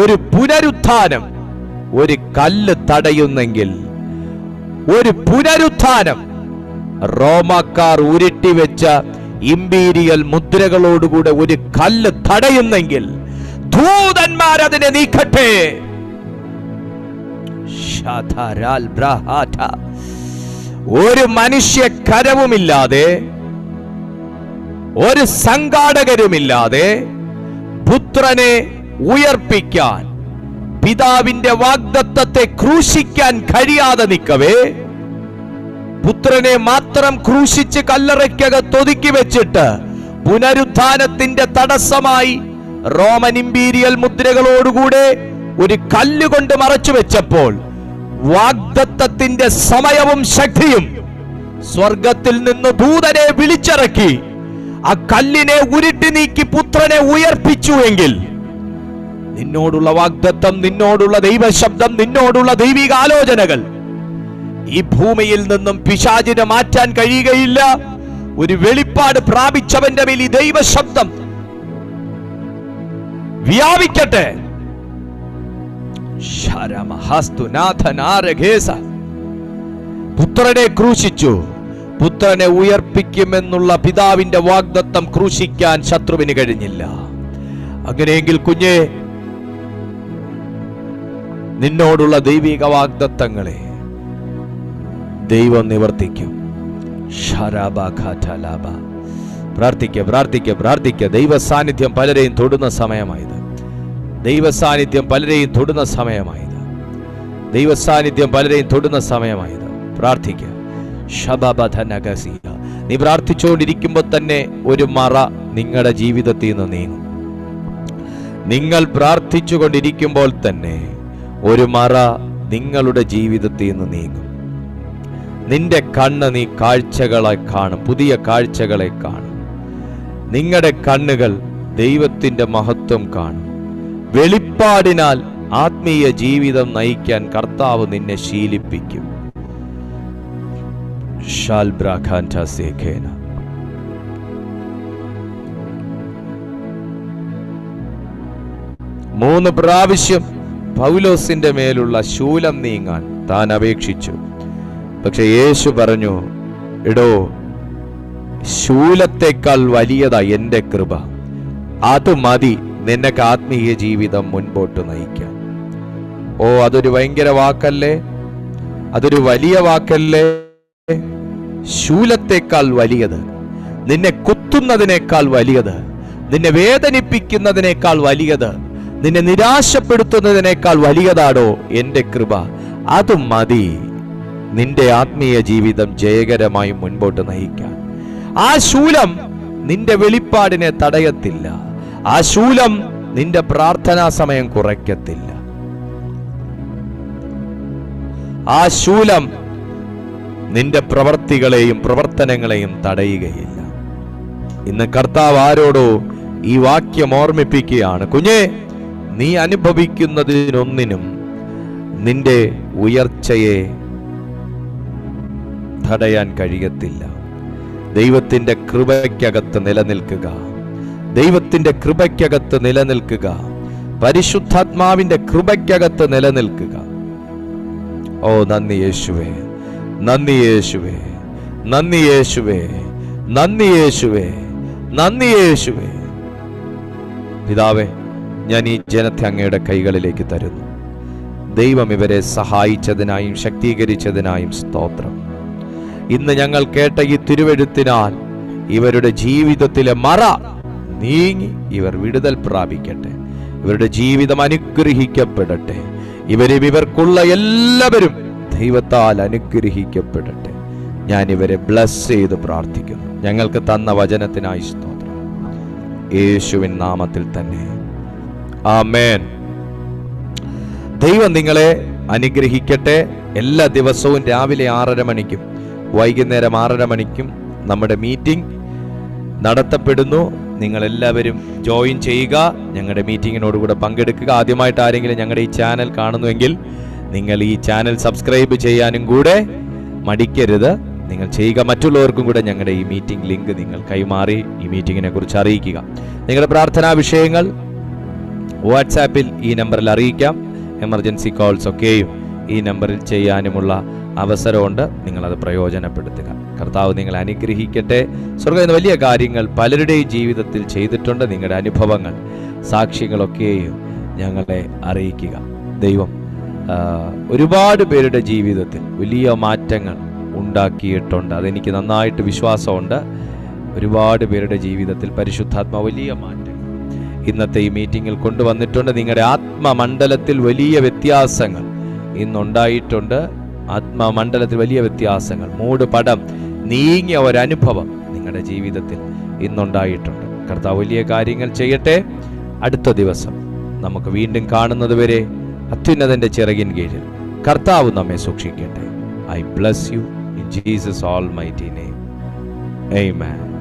ഒരു പുനരുത്ഥാനം ഒരു കല്ല് തടയുന്നെങ്കിൽ, ഒരു പുനരുത്ഥാനം റോമാക്കാർ ഉരുട്ടിവെച്ച ഇമ്പീരിയൽ മുദ്രകളോടുകൂടെ ഒരു കല്ല് തടയുന്നെങ്കിൽ ദൂതന്മാരതിനെ നീക്കട്ടെ. ഒരു മനുഷ്യ കരവുമില്ലാതെ, ഒരു സംഘാടകരുമില്ലാതെ പുത്രനെ ഉയർപ്പിക്കാൻ, പിതാവിന്റെ വാഗ്ദത്തത്തെ ക്രൂശിക്കാൻ കഴിയാതെ നിൽക്കവേ, പുത്രനെ മാത്രം ക്രൂശിച്ച് കല്ലറയ്ക്കകത്ത് ഒതുക്കി വെച്ചിട്ട് പുനരുത്ഥാനത്തിന്റെ തടസ്സമായി റോമൻ ഇമ്പീരിയൽ മുദ്രകളോടുകൂടെ ഒരു കല്ലുകൊണ്ട് മറച്ചു വെച്ചപ്പോൾ വാഗ്ദത്തത്തിന്റെ സമയവും ശക്തിയും സ്വർഗത്തിൽ നിന്ന് ദൂതനെ വിളിച്ചിറക്കി ആ കല്ലിനെ ഉരുട്ടി നീക്കി പുത്രനെ ഉയർപ്പിച്ചു എങ്കിൽ നിന്നോടുള്ള വാഗ്ദത്തം, നിന്നോടുള്ള ദൈവശബ്ദം, നിന്നോടുള്ള ദൈവിക ആലോചനകൾ ഈ ഭൂമിയിൽ നിന്നും പിശാചിനെ മാറ്റാൻ കഴിയുകയില്ല. ഒരു വെളിപ്പാട് പ്രാപിച്ചവന്റെ മേൽ ഈ ദൈവശബ്ദം വ്യാപിക്കട്ടെ. പുത്രനെ ക്രൂശിച്ചു, പുത്രനെ ഉയർപ്പിക്കുമെന്നുള്ള പിതാവിന്റെ വാഗ്ദത്തം ക്രൂശിക്കാൻ ശത്രുവിന് കഴിഞ്ഞില്ല. അങ്ങനെയെങ്കിൽ കുഞ്ഞെ, നിന്നോടുള്ള ദൈവിക വാഗ്ദത്തങ്ങളെ ദൈവം നിവർത്തിക്കും. പ്രാർത്ഥിക്കുക, പ്രാർത്ഥിക്കുക, പ്രാർത്ഥിക്കുക. ദൈവ സാന്നിധ്യം പലരെയും തൊടുന്ന സമയമായത്, ദൈവ സാന്നിധ്യം പലരെയും തൊടുന്ന സമയമായത്, ദൈവ സാന്നിധ്യം പലരെയും തൊടുന്ന സമയമായത്. പ്രാർത്ഥിക്കുക. നീ പ്രാർത്ഥിച്ചുകൊണ്ടിരിക്കുമ്പോൾ തന്നെ ഒരു മറ നിങ്ങളുടെ ജീവിതത്തിൽ നിന്ന് നീങ്ങും. നിങ്ങൾ പ്രാർത്ഥിച്ചുകൊണ്ടിരിക്കുമ്പോൾ തന്നെ ഒരു മറ നിങ്ങളുടെ ജീവിതത്തിൽ നിന്ന് നീങ്ങും. നിന്റെ കണ്ണ് നീ കാഴ്ചകളെ കാണും, പുതിയ കാഴ്ചകളെ കാണും. നിങ്ങളുടെ കണ്ണുകൾ ദൈവത്തിന്റെ മഹത്വം കാണും. വെളിപ്പാടിനാൽ ആത്മീയ ജീവിതം നയിക്കാൻ കർത്താവ് നിന്നെ ശീലിപ്പിക്കും. മൂന്ന് പ്രാവശ്യം പൗലോസിന്റെ മേലുള്ള ശൂലം നീങ്ങാൻ താൻ അപേക്ഷിച്ചു. പക്ഷെ യേശു പറഞ്ഞു, എടോ, ശൂലത്തെക്കാൾ വലിയതാ എന്റെ കൃപ. അത് മതി നിനക്ക് ആത്മീയ ജീവിതം മുൻപോട്ട് നയിക്കാൻ. ഓ, അതൊരു ഭയങ്കര വാക്കല്ലേ? അതൊരു വലിയ വാക്കല്ലേ? ശൂലത്തെക്കാൾ വലിയത്, നിന്നെ കുത്തുന്നതിനേക്കാൾ വലിയത്, നിന്നെ വേദനിപ്പിക്കുന്നതിനേക്കാൾ വലിയത്, നിന്നെ നിരാശപ്പെടുത്തുന്നതിനേക്കാൾ വലിയതാണോ എന്റെ കൃപ? അത് മതി നിന്റെ ആത്മീയ ജീവിതം ജയകരമായി മുൻപോട്ട് നയിക്കാൻ. ആ ശൂലം നിന്റെ വെളിപ്പാടിനെ തടയത്തില്ല. ആ ശൂലം നിന്റെ പ്രാർത്ഥനാ സമയം കുറയ്ക്കത്തില്ല. ആ ശൂലം നിന്റെ പ്രവർത്തികളെയും പ്രവർത്തനങ്ങളെയും തടയുകയില്ല. ഇന്ന് കർത്താവ് ആരോടോ ഈ വാക്യം ഓർമ്മിപ്പിക്കുകയാണ്. കുഞ്ഞേ, നീ അനുഭവിക്കുന്നതിനൊന്നിനും നിന്റെ ഉയർച്ചയെ തടയാൻ കഴിയത്തില്ല. ദൈവത്തിന്റെ കൃപയ്ക്കകത്ത് നിലനിൽക്കുക, ദൈവത്തിന്റെ കൃപയ്ക്കകത്ത് നിലനിൽക്കുക, പരിശുദ്ധാത്മാവിന്റെ കൃപയ്ക്കകത്ത് നിലനിൽക്കുക. ഓ, നന്ദി യേശുവേ, നന്ദി യേശുവേ, നന്ദി യേശുവേ, നന്ദി യേശുവേ, നന്ദി യേശുവേ. പിതാവേ, ഞാൻ ഈ ജനത്തെ അങ്ങയുടെ കൈകളിലേക്ക് തരുന്നു. ദൈവം ഇവരെ സഹായിച്ചതിനായും ശക്തീകരിച്ചതിനായും സ്തോത്രം. ഇന്ന് ഞങ്ങൾ കേട്ട ഈ തിരുവെഴുത്തിനാൽ ഇവരുടെ ജീവിതത്തിലെ മറ നീങ്ങി ഇവർ വിടുതൽ പ്രാപിക്കട്ടെ. ഇവരുടെ ജീവിതം അനുഗ്രഹിക്കപ്പെടട്ടെ. ഇവർക്കുള്ള എല്ലാവരും ദൈവത്താൽ അനുഗ്രഹിക്കപ്പെടട്ടെ. ഞാൻ ഇവരെ ബ്ലസ് ചെയ്ത് പ്രാർത്ഥിക്കുന്നു. ഞങ്ങൾക്ക് തന്ന വചനത്തിനായി സ്തോത്രം, യേശുവിൻ നാമത്തിൽ തന്നെ, ആമേൻ. ദൈവം നിങ്ങളെ അനുഗ്രഹിക്കട്ടെ. എല്ലാ ദിവസവും രാവിലെ 6:30 മണിക്കും വൈകുന്നേരം 6:30 മണിക്കും നമ്മുടെ മീറ്റിംഗ്. നടത്തപ്പെടുന്നു. നിങ്ങളെല്ലാവരും ജോയിൻ ചെയ്യുക, ഞങ്ങളുടെ മീറ്റിങ്ങിനോടുകൂടെ പങ്കെടുക്കുക. ആദ്യമായിട്ട് ആരെങ്കിലും ഞങ്ങളുടെ ഈ ചാനൽ കാണുന്നുവെങ്കിൽ നിങ്ങൾ ഈ ചാനൽ സബ്സ്ക്രൈബ് ചെയ്യാനും കൂടെ മടിക്കരുത്. നിങ്ങൾ ചെയ്യുക. മറ്റുള്ളവർക്കും കൂടെ ഞങ്ങളുടെ ഈ മീറ്റിംഗ് ലിങ്ക് നിങ്ങൾ കൈമാറി ഈ മീറ്റിങ്ങിനെ കുറിച്ച് അറിയിക്കുക. നിങ്ങളുടെ പ്രാർത്ഥനാ വിഷയങ്ങൾ വാട്സാപ്പിൽ ഈ നമ്പറിൽ അറിയിക്കാം. എമർജൻസി കോൾസ് ഒക്കെയും ഈ നമ്പറിൽ ചെയ്യാനുമുള്ള അവസരമുണ്ട്. നിങ്ങളത് പ്രയോജനപ്പെടുത്തുക. കർത്താവ് നിങ്ങളെ അനുഗ്രഹിക്കട്ടെ. സ്വർഗ്ഗം ഇന്ന് വലിയ കാര്യങ്ങൾ പലരുടെയും ജീവിതത്തിൽ ചെയ്തിട്ടുണ്ട്. നിങ്ങളുടെ അനുഭവങ്ങൾ, സാക്ഷ്യങ്ങളൊക്കെയും ഞങ്ങളെ അറിയിക്കുക. ദൈവം ഒരുപാട് പേരുടെ ജീവിതത്തിൽ വലിയ മാറ്റങ്ങൾ ഉണ്ടാക്കിയിട്ടുണ്ട്. അതെനിക്ക് നന്നായിട്ട് വിശ്വാസമുണ്ട്. ഒരുപാട് പേരുടെ ജീവിതത്തിൽ പരിശുദ്ധാത്മാവ് വലിയ മാറ്റങ്ങൾ ഇന്നത്തെ ഈ മീറ്റിങ്ങിൽ കൊണ്ടുവന്നിട്ടുണ്ട്. നിങ്ങളുടെ ആത്മമണ്ഡലത്തിൽ വലിയ വ്യത്യാസങ്ങൾ ഇന്നുണ്ടായിട്ടുണ്ട്. ആത്മമണ്ഡലത്തിൽ വലിയ വ്യത്യാസങ്ങൾ, മൂട് പടം നീങ്ങിയ ഒരനുഭവം നിങ്ങളുടെ ജീവിതത്തിൽ ഇന്നുണ്ടായിട്ടുണ്ട്. കർത്താവ് വലിയ കാര്യങ്ങൾ ചെയ്യട്ടെ. അടുത്ത ദിവസം നമുക്ക് വീണ്ടും കാണുന്നതുവരെ അത്യുന്നതന്റെ ചിറകിൻ കീഴിൽ കർത്താവ് നമ്മെ സൂക്ഷിക്കട്ടെ. I bless you in Jesus' almighty name. Amen.